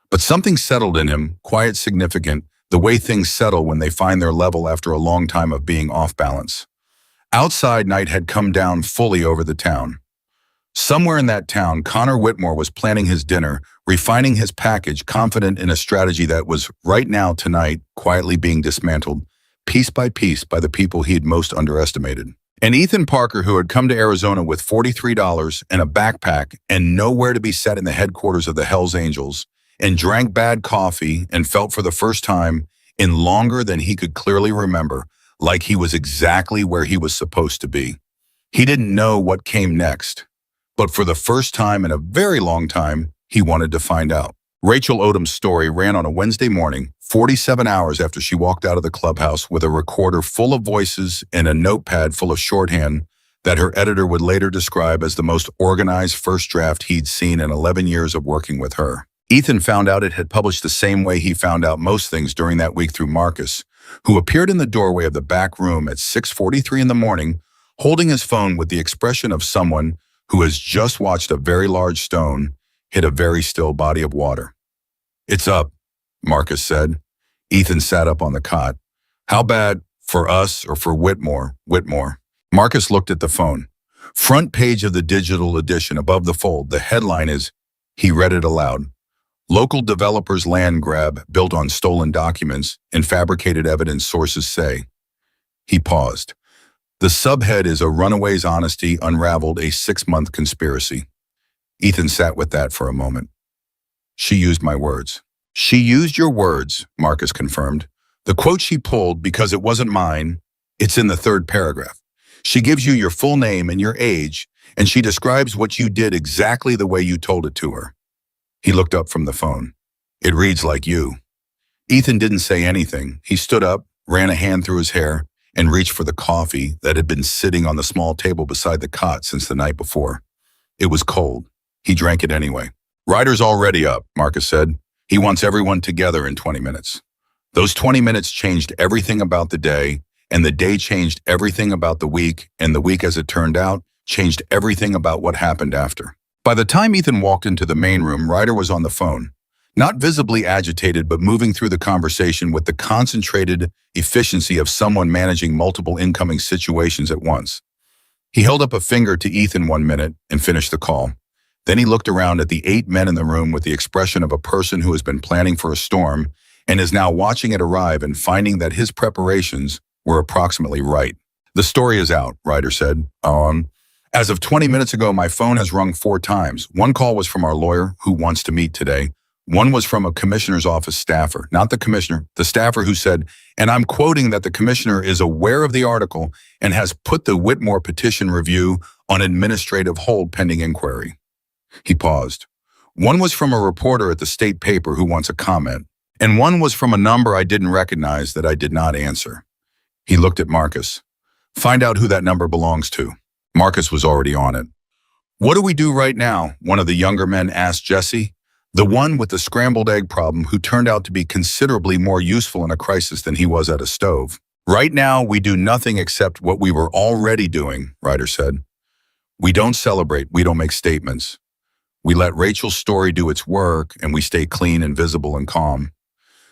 But something settled in him, quiet, significant, the way things settle when they find their level after a long time of being off balance. Outside night had come down fully over the town. Somewhere in that town, Connor Whitmore was planning his dinner, refining his package, confident in a strategy that was, right now, tonight, quietly being dismantled, piece by the people he had most underestimated. And Ethan Parker, who had come to Arizona with $43 and a backpack and nowhere to be set in the headquarters of the Hells Angels, and drank bad coffee and felt for the first time in longer than he could clearly remember, like he was exactly where he was supposed to be. He didn't know what came next, but for the first time in a very long time, he wanted to find out. Rachel Odom's story ran on a Wednesday morning, 47 hours after she walked out of the clubhouse with a recorder full of voices and a notepad full of shorthand that her editor would later describe as the most organized first draft he'd seen in 11 years of working with her. Ethan found out it had published the same way he found out most things during that week through Marcus, who appeared in the doorway of the back room at 6:43 in the morning, holding his phone with the expression of someone who has just watched a very large stone hit a very still body of water. It's up, Marcus said. Ethan sat up on the cot. How bad, for us or for Whitmore? Whitmore. Marcus looked at the phone. Front page of the digital edition above the fold. The headline is, he read it aloud. Local developers' land grab built on stolen documents and fabricated evidence, sources say. He paused. The subhead is A Runaway's Honesty Unraveled, a 6-month conspiracy. Ethan sat with that for a moment. She used my words. She used your words, Marcus confirmed. The quote she pulled, because it wasn't mine, it's in the 3rd paragraph. She gives you your full name and your age, and she describes what you did exactly the way you told it to her. He looked up from the phone. It reads like you. Ethan didn't say anything. He stood up, ran a hand through his hair, and reached for the coffee that had been sitting on the small table beside the cot since the night before. It was cold. He drank it anyway. Ryder's already up, Marcus said. He wants everyone together in 20 minutes. Those 20 minutes changed everything about the day, and the day changed everything about the week, and the week, as it turned out, changed everything about what happened after. By the time Ethan walked into the main room, Ryder was on the phone. Not visibly agitated, but moving through the conversation with the concentrated efficiency of someone managing multiple incoming situations at once. He held up a finger to Ethan 1 minute and finished the call. Then he looked around at the 8 men in the room with the expression of a person who has been planning for a storm and is now watching it arrive and finding that his preparations were approximately right. The story is out, Ryder said. As of 20 minutes ago, my phone has rung 4 times. One call was from our lawyer who wants to meet today. One was from a commissioner's office staffer, not the commissioner, the staffer who said, and I'm quoting, that the commissioner is aware of the article and has put the Whitmore petition review on administrative hold pending inquiry. He paused. One was from a reporter at the state paper who wants a comment, and one was from a number I didn't recognize that I did not answer. He looked at Marcus. Find out who that number belongs to. Marcus was already on it. What do we do right now? One of the younger men asked Jesse, the one with the scrambled egg problem who turned out to be considerably more useful in a crisis than he was at a stove. Right now, we do nothing except what we were already doing, Ryder said. We don't celebrate, we don't make statements. We let Rachel's story do its work, and we stay clean and visible and calm.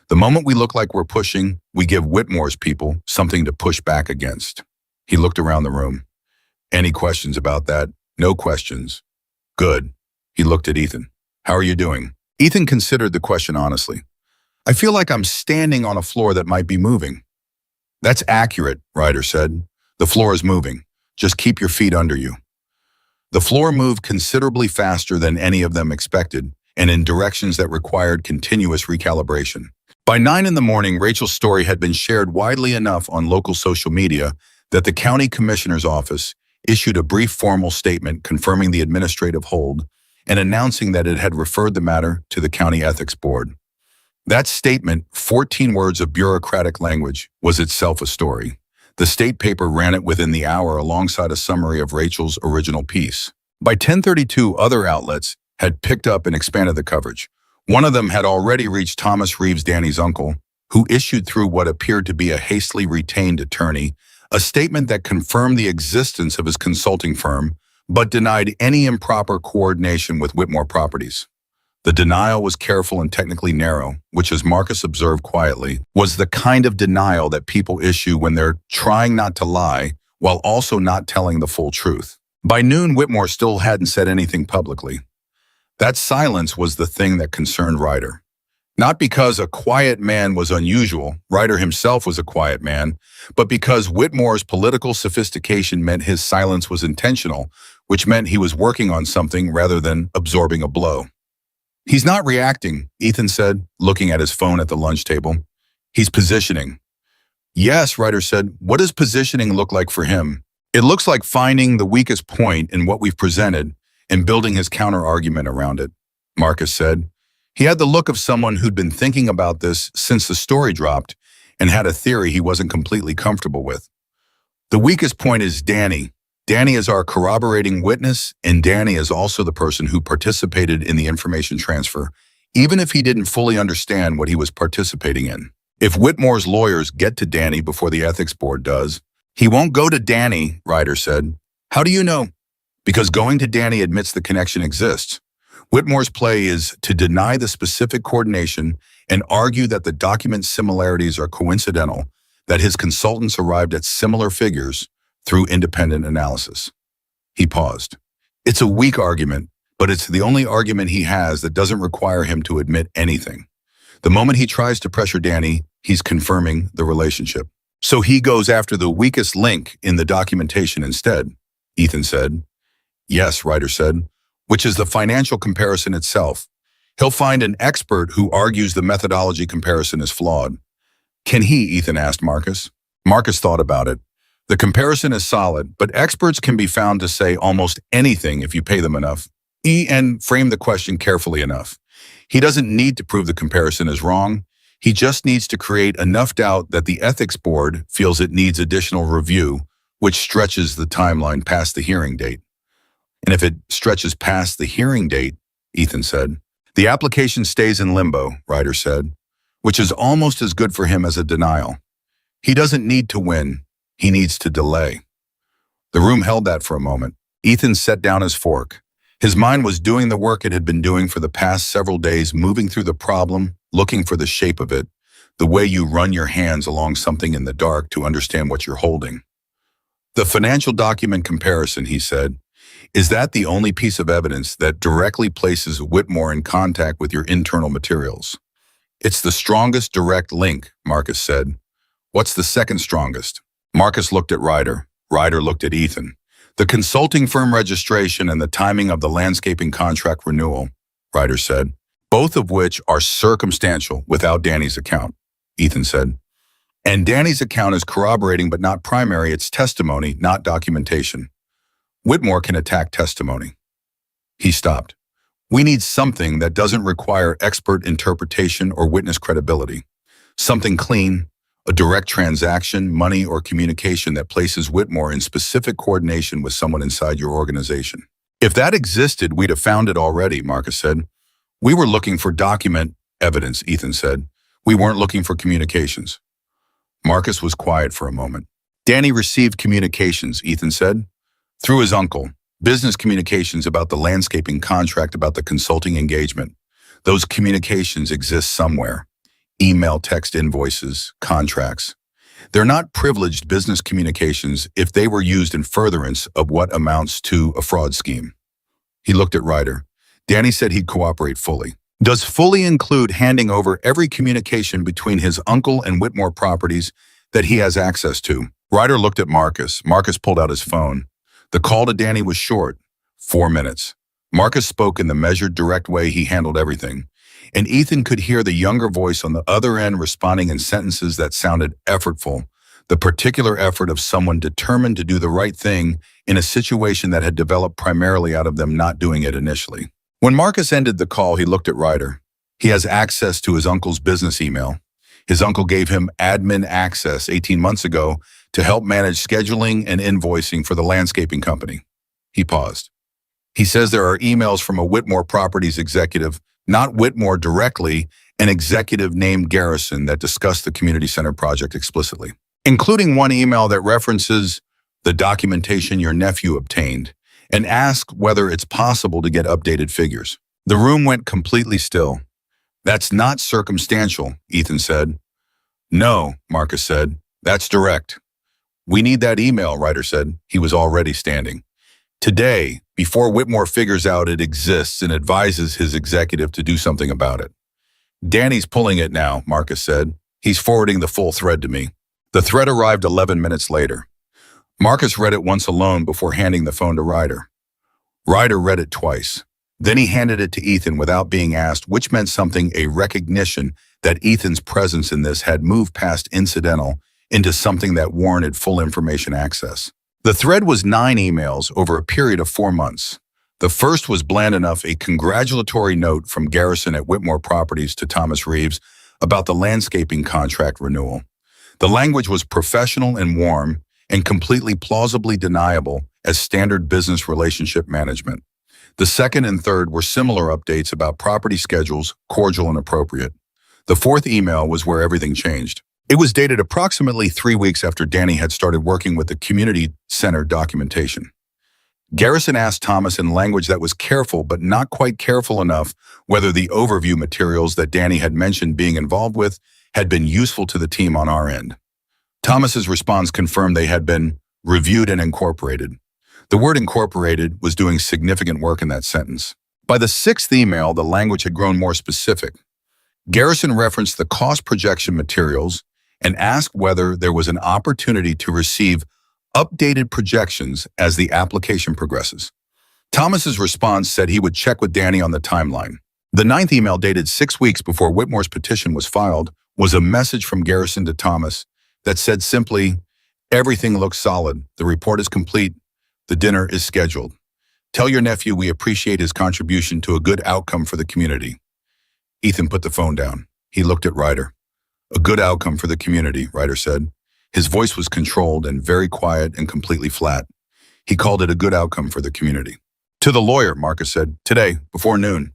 The moment we look like we're pushing, we give Whitmore's people something to push back against. He looked around the room. Any questions about that? No questions. Good. He looked at Ethan. How are you doing? Ethan considered the question honestly. I feel like I'm standing on a floor that might be moving. That's accurate, Ryder said. The floor is moving. Just keep your feet under you. The floor moved considerably faster than any of them expected, and in directions that required continuous recalibration. By 9 in the morning, Rachel's story had been shared widely enough on local social media that the county commissioner's office issued a brief formal statement confirming the administrative hold and announcing that it had referred the matter to the county ethics board. That statement, 14 words of bureaucratic language, was itself a story. The state paper ran it within the hour alongside a summary of Rachel's original piece. By 10:32, other outlets had picked up and expanded the coverage. One of them had already reached Thomas Reeves, Danny's uncle, who issued through what appeared to be a hastily retained attorney a statement that confirmed the existence of his consulting firm, but denied any improper coordination with Whitmore Properties. The denial was careful and technically narrow, which, as Marcus observed quietly, was the kind of denial that people issue when they're trying not to lie while also not telling the full truth. By noon, Whitmore still hadn't said anything publicly. That silence was the thing that concerned Ryder. Not because a quiet man was unusual, Ryder himself was a quiet man, but because Whitmore's political sophistication meant his silence was intentional, which meant he was working on something rather than absorbing a blow. He's not reacting, Ethan said, looking at his phone at the lunch table. He's positioning. Yes, Ryder said. What does positioning look like for him? It looks like finding the weakest point in what we've presented and building his counter-argument around it, Marcus said. He had the look of someone who'd been thinking about this since the story dropped and had a theory he wasn't completely comfortable with. The weakest point is Danny. Danny is our corroborating witness, and Danny is also the person who participated in the information transfer, even if he didn't fully understand what he was participating in. If Whitmore's lawyers get to Danny before the ethics board does, he won't go to Danny, Ryder said. How do you know? Because going to Danny admits the connection exists. Whitmore's play is to deny the specific coordination and argue that the document similarities are coincidental, that his consultants arrived at similar figures through independent analysis. He paused. It's a weak argument, but it's the only argument he has that doesn't require him to admit anything. The moment he tries to pressure Danny, he's confirming the relationship. So he goes after the weakest link in the documentation instead, Ethan said. Yes, Ryder said, which is the financial comparison itself. He'll find an expert who argues the methodology comparison is flawed. Can he, Ethan asked Marcus. Marcus thought about it. The comparison is solid, but experts can be found to say almost anything if you pay them enough. E.N. framed the question carefully enough. He doesn't need to prove the comparison is wrong. He just needs to create enough doubt that the ethics board feels it needs additional review, which stretches the timeline past the hearing date. And if it stretches past the hearing date, Ethan said, the application stays in limbo, Ryder said, which is almost as good for him as a denial. He doesn't need to win. He needs to delay. The room held that for a moment. Ethan set down his fork. His mind was doing the work it had been doing for the past several days, moving through the problem, looking for the shape of it, the way you run your hands along something in the dark to understand what you're holding. The financial document comparison, he said, is that the only piece of evidence that directly places Whitmore in contact with your internal materials? It's the strongest direct link, Marcus said. What's the second strongest? Marcus looked at Ryder. Ryder looked at Ethan. The consulting firm registration and the timing of the landscaping contract renewal, Ryder said, both of which are circumstantial without Danny's account, Ethan said. And Danny's account is corroborating but not primary, it's testimony, not documentation. Whitmore can attack testimony. He stopped. We need something that doesn't require expert interpretation or witness credibility. Something clean, a direct transaction, money, or communication that places Whitmore in specific coordination with someone inside your organization. If that existed, we'd have found it already, Marcus said. We were looking for document evidence, Ethan said. We weren't looking for communications. Marcus was quiet for a moment. Danny received communications, Ethan said, through his uncle. Business communications about the landscaping contract, about the consulting engagement. Those communications exist somewhere. Email, text, invoices, contracts. They're not privileged business communications if they were used in furtherance of what amounts to a fraud scheme. He looked at Ryder. Danny said he'd cooperate fully. Does fully include handing over every communication between his uncle and Whitmore Properties that he has access to? Ryder looked at Marcus. Marcus pulled out his phone. The call to Danny was short, 4 minutes. Marcus spoke in the measured, direct way he handled everything, and Ethan could hear the younger voice on the other end responding in sentences that sounded effortful, the particular effort of someone determined to do the right thing in a situation that had developed primarily out of them not doing it initially. When Marcus ended the call, he looked at Ryder. He has access to his uncle's business email. His uncle gave him admin access 18 months ago to help manage scheduling and invoicing for the landscaping company. He paused. He says there are emails from a Whitmore Properties executive, not Whitmore directly, an executive named Garrison, that discuss the community center project explicitly, including one email that references the documentation your nephew obtained and asks whether it's possible to get updated figures. The room went completely still. That's not circumstantial, Ethan said. No, Marcus said. That's direct. We need that email, Ryder said. He was already standing. Today, before Whitmore figures out it exists and advises his executive to do something about it. Danny's pulling it now, Marcus said. He's forwarding the full thread to me. The thread arrived 11 minutes later. Marcus read it once alone before handing the phone to Ryder. Ryder read it twice. Then he handed it to Ethan without being asked, which meant something, a recognition that Ethan's presence in this had moved past incidental into something that warranted full information access. The thread was 9 emails over a period of 4 months. The first was bland enough, a congratulatory note from Garrison at Whitmore Properties to Thomas Reeves about the landscaping contract renewal. The language was professional and warm and completely plausibly deniable as standard business relationship management. The second and third were similar updates about property schedules, cordial and appropriate. The fourth email was where everything changed. It was dated approximately 3 weeks after Danny had started working with the community center documentation. Garrison asked Thomas in language that was careful but not quite careful enough whether the overview materials that Danny had mentioned being involved with had been useful to the team on our end. Thomas's response confirmed they had been reviewed and incorporated. The word incorporated was doing significant work in that sentence. By the 6th email, the language had grown more specific. Garrison referenced the cost projection materials and asked whether there was an opportunity to receive updated projections as the application progresses. Thomas's response said he would check with Danny on the timeline. The 9th email, dated 6 weeks before Whitmore's petition was filed, was a message from Garrison to Thomas that said simply, "Everything looks solid. The report is complete. The dinner is scheduled. Tell your nephew we appreciate his contribution to a good outcome for the community." Ethan put the phone down. He looked at Ryder. "A good outcome for the community," Ryder said. His voice was controlled and very quiet and completely flat. He called it a good outcome for the community. "To the lawyer," Marcus said. "Today, before noon."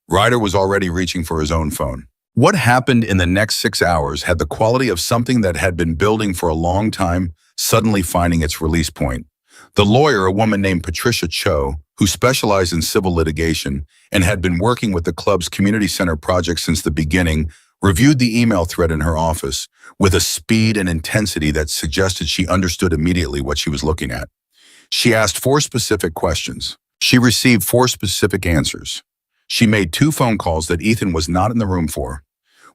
Ryder was already reaching for his own phone. What happened in the next 6 hours had the quality of something that had been building for a long time suddenly finding its release point. The lawyer, a woman named Patricia Cho, who specialized in civil litigation and had been working with the club's community center project since the beginning, reviewed the email thread in her office with a speed and intensity that suggested she understood immediately what she was looking at. She asked 4 specific questions. She received 4 specific answers. She made 2 phone calls that Ethan was not in the room for.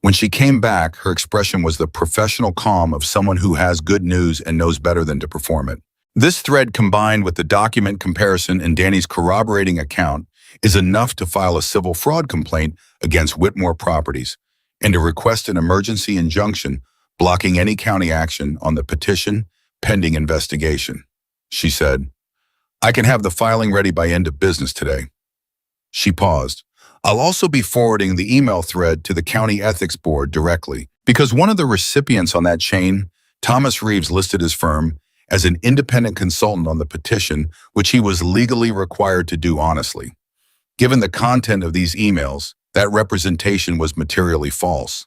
When she came back, her expression was the professional calm of someone who has good news and knows better than to perform it. This thread, combined with the document comparison and Danny's corroborating account, is enough to file a civil fraud complaint against Whitmore Properties and to request an emergency injunction blocking any county action on the petition pending investigation. She said, I can have the filing ready by end of business today. She paused. I'll also be forwarding the email thread to the county ethics board directly, because one of the recipients on that chain, Thomas Reeves, listed his firm as an independent consultant on the petition, which he was legally required to do honestly. Given the content of these emails, that representation was materially false.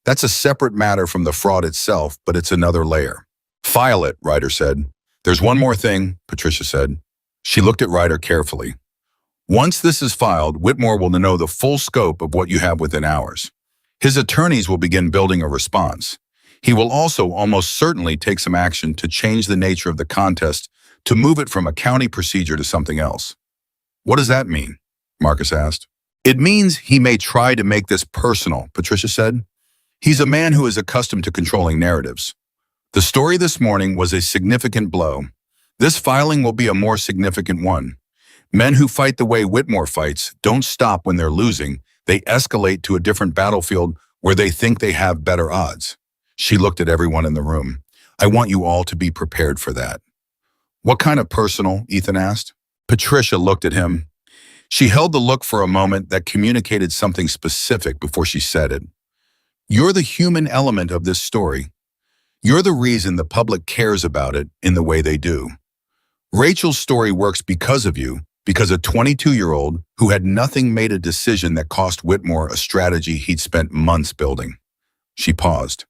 That's a separate matter from the fraud itself, but it's another layer. File it, Ryder said. There's one more thing, Patricia said. She looked at Ryder carefully. Once this is filed, Whitmore will know the full scope of what you have within hours. His attorneys will begin building a response. He will also almost certainly take some action to change the nature of the contest to move it from a county procedure to something else. What does that mean? Marcus asked. It means he may try to make this personal, Patricia said. He's a man who is accustomed to controlling narratives. The story this morning was a significant blow. This filing will be a more significant one. Men who fight the way Whitmore fights don't stop when they're losing. They escalate to a different battlefield where they think they have better odds. She looked at everyone in the room. I want you all to be prepared for that. What kind of personal? Ethan asked. Patricia looked at him. She held the look for a moment that communicated something specific before she said it. You're the human element of this story. You're the reason the public cares about it in the way they do. Rachel's story works because of you, because a 22-year-old who had nothing made a decision that cost Whitmore a strategy he'd spent months building. She paused.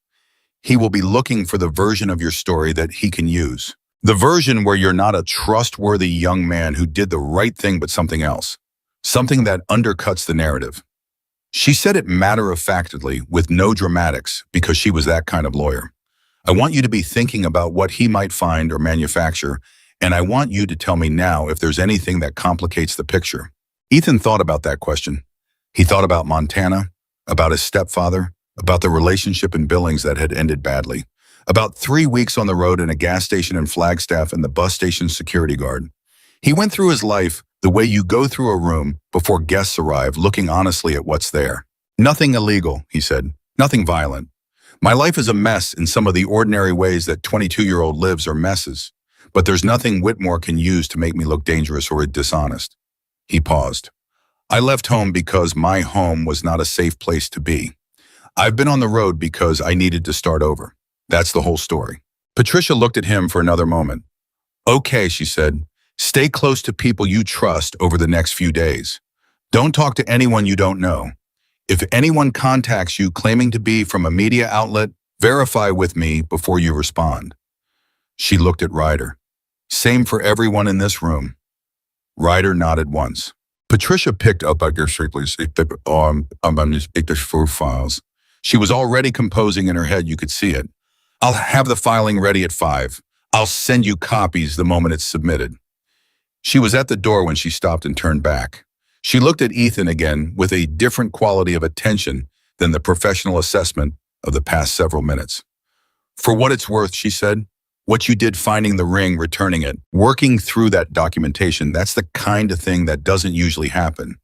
He will be looking for the version of your story that he can use. The version where you're not a trustworthy young man who did the right thing but something else. Something that undercuts the narrative. She said it matter-of-factly with no dramatics because she was that kind of lawyer. I want you to be thinking about what he might find or manufacture, and I want you to tell me now if there's anything that complicates the picture. Ethan thought about that question. He thought about Montana, about his stepfather, about the relationship in Billings that had ended badly, about 3 weeks on the road in a gas station in Flagstaff and the bus station security guard. He went through his life the way you go through a room before guests arrive, looking honestly at what's there. Nothing illegal, he said. Nothing violent. My life is a mess in some of the ordinary ways that 22-year-old lives are messes. But there's nothing Whitmore can use to make me look dangerous or dishonest. He paused. I left home because my home was not a safe place to be. I've been on the road because I needed to start over. That's the whole story. Patricia looked at him for another moment. Okay, she said. Stay close to people you trust over the next few days. Don't talk to anyone you don't know. If anyone contacts you claiming to be from a media outlet, verify with me before you respond. She looked at Ryder. Same for everyone in this room. Ryder nodded once. Patricia picked up your files. She was already composing in her head, you could see it. I'll have the filing ready at 5. I'll send you copies the moment it's submitted. She was at the door when she stopped and turned back. She looked at Ethan again with a different quality of attention than the professional assessment of the past several minutes. For what it's worth, she said, what you did finding the ring, returning it, working through that documentation, that's the kind of thing that doesn't usually happen.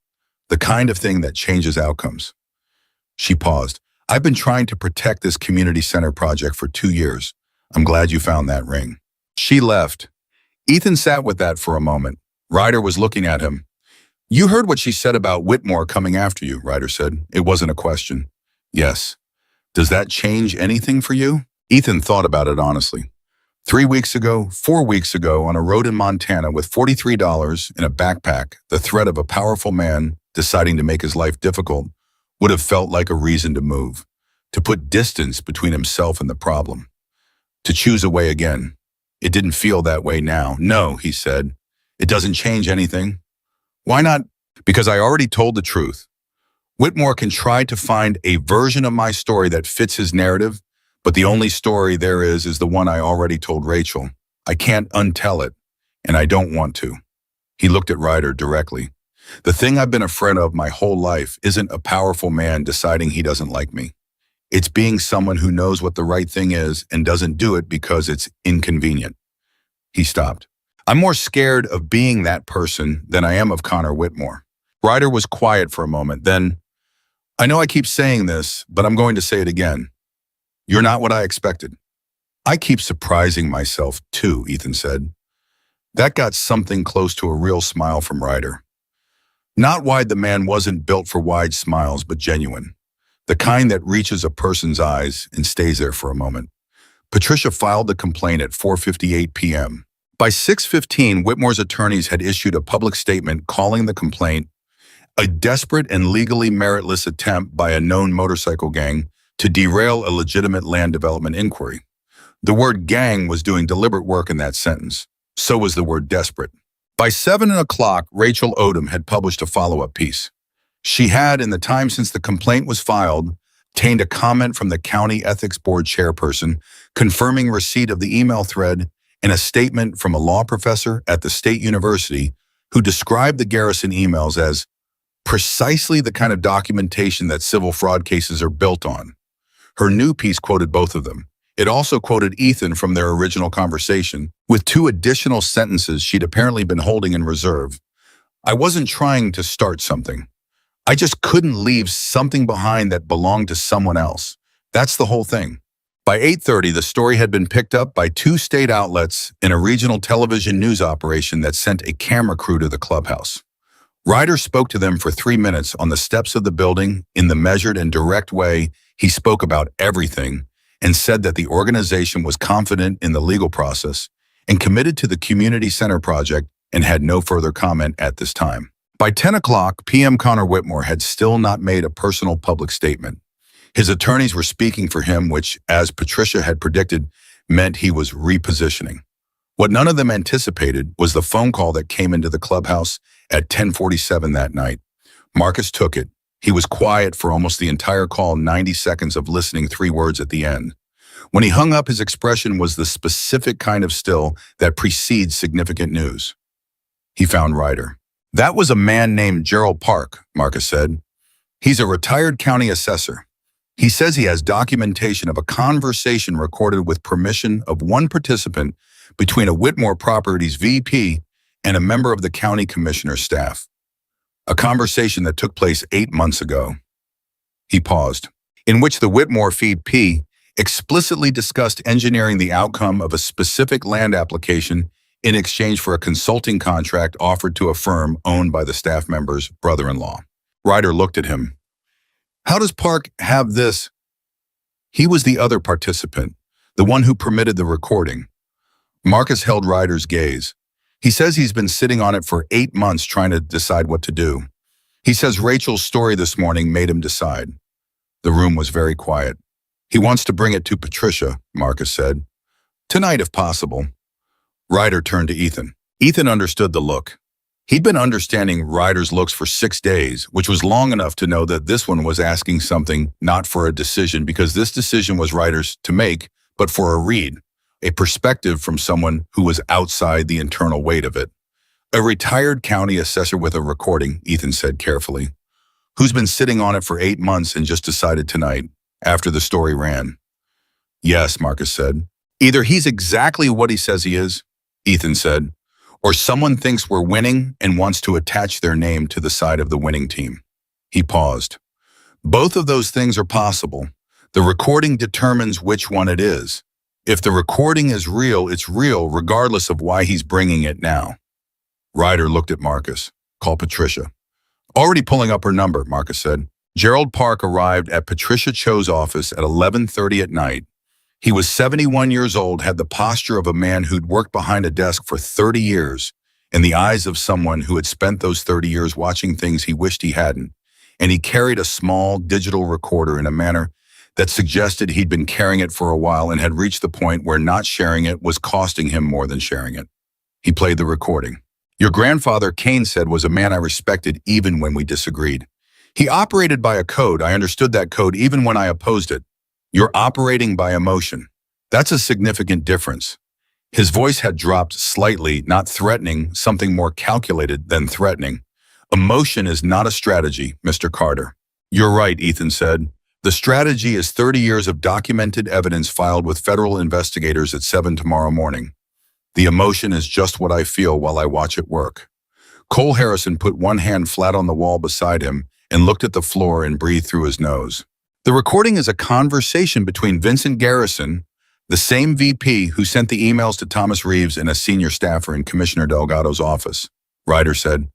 The kind of thing that changes outcomes. She paused. I've been trying to protect this community center project for 2 years. I'm glad you found that ring. She left. Ethan sat with that for a moment. Ryder was looking at him. You heard what she said about Whitmore coming after you, Ryder said. It wasn't a question. Yes. Does that change anything for you? Ethan thought about it honestly. 3 weeks ago, 4 weeks ago, on a road in Montana with $43 in a backpack, the threat of a powerful man deciding to make his life difficult would have felt like a reason to move, to put distance between himself and the problem, to choose a way again. It didn't feel that way now. No, he said. It doesn't change anything. Why not? Because I already told the truth. Whitmore can try to find a version of my story that fits his narrative, but the only story there is the one I already told Rachel. I can't untell it, and I don't want to. He looked at Ryder directly. The thing I've been afraid of my whole life isn't a powerful man deciding he doesn't like me. It's being someone who knows what the right thing is and doesn't do it because it's inconvenient. He stopped. I'm more scared of being that person than I am of Connor Whitmore. Ryder was quiet for a moment. Then, I know I keep saying this, but I'm going to say it again. You're not what I expected. I keep surprising myself too, Ethan said. That got something close to a real smile from Ryder. Not wide, the man wasn't built for wide smiles, but genuine. The kind that reaches a person's eyes and stays there for a moment. Patricia filed the complaint at 4:58 p.m. By 6:15, Whitmore's attorneys had issued a public statement calling the complaint a desperate and legally meritless attempt by a known motorcycle gang to derail a legitimate land development inquiry. The word gang was doing deliberate work in that sentence. So was the word desperate. By 7 o'clock, Rachel Odom had published a follow-up piece. She had, in the time since the complaint was filed, obtained a comment from the County Ethics Board chairperson confirming receipt of the email thread and a statement from a law professor at the State University who described the Garrison emails as precisely the kind of documentation that civil fraud cases are built on. Her new piece quoted both of them. It also quoted Ethan from their original conversation, with 2 additional sentences she'd apparently been holding in reserve. I wasn't trying to start something. I just couldn't leave something behind that belonged to someone else. That's the whole thing. By 8:30, the story had been picked up by 2 state outlets in a regional television news operation that sent a camera crew to the clubhouse. Ryder spoke to them for 3 minutes on the steps of the building in the measured and direct way he spoke about everything, and said that the organization was confident in the legal process and committed to the community center project and had no further comment at this time. By 10 o'clock p.m., Connor Whitmore had still not made a personal public statement. His attorneys were speaking for him, which, as Patricia had predicted, meant he was repositioning. What none of them anticipated was the phone call that came into the clubhouse at 10:47 that night. Marcus took it. He was quiet for almost the entire call, 90 seconds of listening, 3 words at the end. When he hung up, his expression was the specific kind of still that precedes significant news. He found Ryder. That was a man named Gerald Park, Marcus said. He's a retired county assessor. He says he has documentation of a conversation recorded with permission of one participant between a Whitmore Properties VP and a member of the county commissioner's staff. A conversation that took place 8 months ago. He paused, in which the Whitmore VP explicitly discussed engineering the outcome of a specific land application in exchange for a consulting contract offered to a firm owned by the staff member's brother-in-law. Ryder looked at him. How does Park have this? He was the other participant, the one who permitted the recording. Marcus held Ryder's gaze. He says he's been sitting on it for 8 months trying to decide what to do. He says Rachel's story this morning made him decide. The room was very quiet. He wants to bring it to Patricia, Marcus said. Tonight, if possible. Ryder turned to Ethan. Ethan understood the look. He'd been understanding Ryder's looks for 6 days, which was long enough to know that this one was asking something not for a decision, because this decision was Ryder's to make, but for a read, a perspective from someone who was outside the internal weight of it. A retired county assessor with a recording, Ethan said carefully, who's been sitting on it for 8 months and just decided tonight, after the story ran. Yes, Marcus said. Either he's exactly what he says he is, Ethan said, or someone thinks we're winning and wants to attach their name to the side of the winning team. He paused. Both of those things are possible. The recording determines which one it is. If the recording is real, it's real regardless of why he's bringing it now. Ryder looked at Marcus. Call Patricia. Already pulling up her number, Marcus said. Gerald Park arrived at Patricia Cho's office at 11:30 at night. He was 71 years old, had the posture of a man who'd worked behind a desk for 30 years, and the eyes of someone who had spent those 30 years watching things he wished he hadn't, and he carried a small digital recorder in a manner that suggested he'd been carrying it for a while and had reached the point where not sharing it was costing him more than sharing it. He played the recording. Your grandfather, Kane said, was a man I respected even when we disagreed. He operated by a code. I understood that code even when I opposed it. You're operating by emotion. That's a significant difference. His voice had dropped slightly, not threatening, something more calculated than threatening. Emotion is not a strategy, Mr. Carter. You're right, Ethan said. The strategy is 30 years of documented evidence filed with federal investigators at 7 tomorrow morning. The emotion is just what I feel while I watch it work. Cole Harrison put one hand flat on the wall beside him and looked at the floor and breathed through his nose. The recording is a conversation between Vincent Garrison, The same VP who sent the emails to Thomas Reeves and a senior staffer in Commissioner Delgado's office. Ryder said,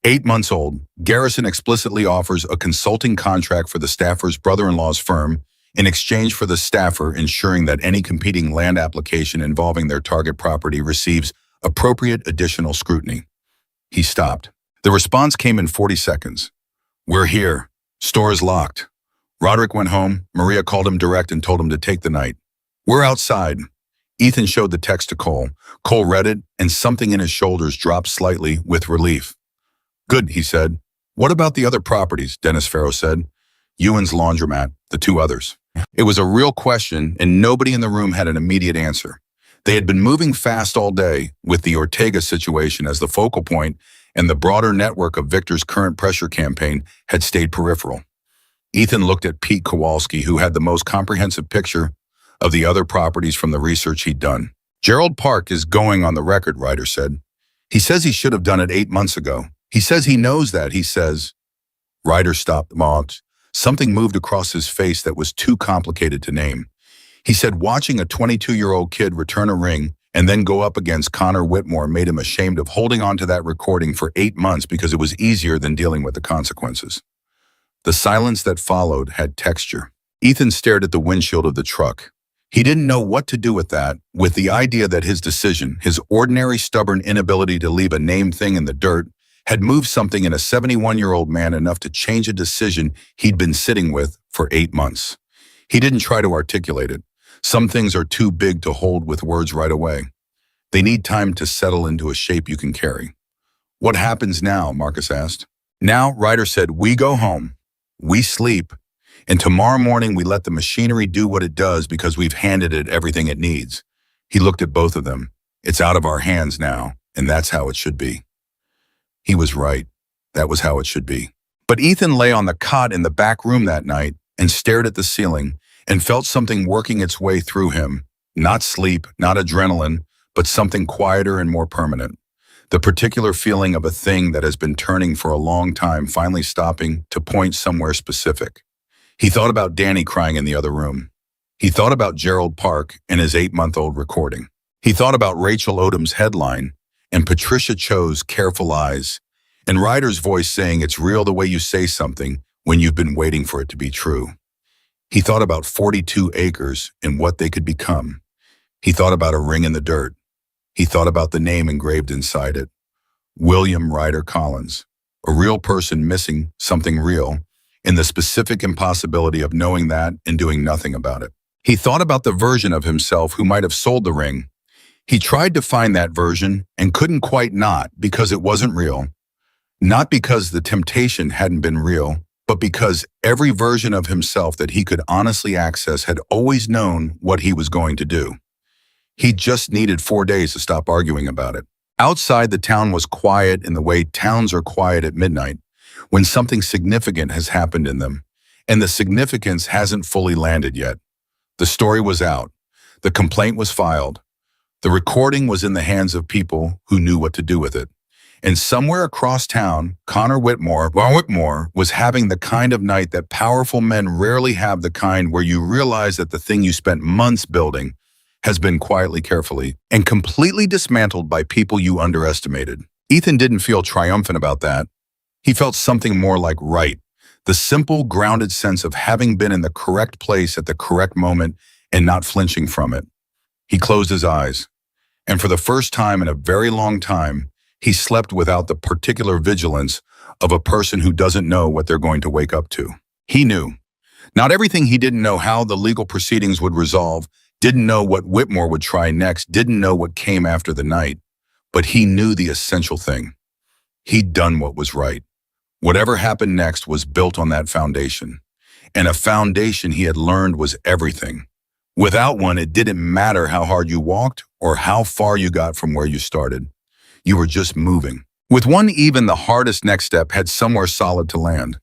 8 months old, Garrison explicitly offers a consulting contract for the staffer's brother-in-law's firm in exchange for the staffer ensuring that any competing land application involving their target property receives appropriate additional scrutiny. He stopped. The response came in 40 seconds. We're here. Store is locked. Roderick went home. Maria called him direct and told him to take the night. We're outside. Ethan showed the text to Cole. Cole read it, and something in his shoulders dropped slightly with relief. Good, he said. What about the other properties? Dennis Farrow said. Ewan's laundromat, the 2 others. It was a real question, and nobody in the room had an immediate answer. They had been moving fast all day, with the Ortega situation as the focal point, and the broader network of Victor's current pressure campaign had stayed peripheral. Ethan looked at Pete Kowalski, who had the most comprehensive picture of the other properties from the research he'd done. Gerald Park is going on the record, Ryder said. He says he should have done it 8 months ago. He says he knows that, he says. Ryder stopped the moths. Something moved across his face that was too complicated to name. He said watching a 22-year-old kid return a ring and then go up against Connor Whitmore made him ashamed of holding on to that recording for 8 months because it was easier than dealing with the consequences. The silence that followed had texture. Ethan stared at the windshield of the truck. He didn't know what to do with that, with the idea that his decision, his ordinary stubborn inability to leave a named thing in the dirt, had moved something in a 71-year-old man enough to change a decision he'd been sitting with for 8 months. He didn't try to articulate it. Some things are too big to hold with words right away. They need time to settle into a shape you can carry. What happens now? Marcus asked. Now, Ryder said, we go home. We sleep. And tomorrow morning we let the machinery do what it does because we've handed it everything it needs. He looked at both of them. It's out of our hands now, and that's how it should be. He was right. That was how it should be. But Ethan lay on the cot in the back room that night and stared at the ceiling and felt something working its way through him. Not sleep, not adrenaline, but something quieter and more permanent. The particular feeling of a thing that has been turning for a long time finally stopping to point somewhere specific. He thought about Danny crying in the other room. He thought about Gerald Park and his 8-month-old recording. He thought about Rachel Odom's headline and Patricia Cho's careful eyes and Ryder's voice saying it's real the way you say something when you've been waiting for it to be true. He thought about 42 acres and what they could become. He thought about a ring in the dirt. He thought about the name engraved inside it. William Ryder Collins, a real person missing something real, and the specific impossibility of knowing that and doing nothing about it. He thought about the version of himself who might have sold the ring. He tried to find that version and couldn't quite not because it wasn't real. Not because the temptation hadn't been real, but because every version of himself that he could honestly access had always known what he was going to do. He just needed 4 days to stop arguing about it. Outside, the town was quiet in the way towns are quiet at midnight, when something significant has happened in them, and the significance hasn't fully landed yet. The story was out. The complaint was filed. The recording was in the hands of people who knew what to do with it. And somewhere across town, Connor Whitmore was having the kind of night that powerful men rarely have, the kind where you realize that the thing you spent months building has been quietly, carefully, and completely dismantled by people you underestimated. Ethan didn't feel triumphant about that. He felt something more like right, the simple, grounded sense of having been in the correct place at the correct moment and not flinching from it. He closed his eyes, and for the first time in a very long time, he slept without the particular vigilance of a person who doesn't know what they're going to wake up to. He knew. Not everything. He didn't know how the legal proceedings would resolve, didn't know what Whitmore would try next, didn't know what came after the night, but he knew the essential thing. He'd done what was right. Whatever happened next was built on that foundation, and a foundation he had learned was everything. Without one, it didn't matter how hard you walked or how far you got from where you started. You were just moving. With one, even the hardest next step had somewhere solid to land.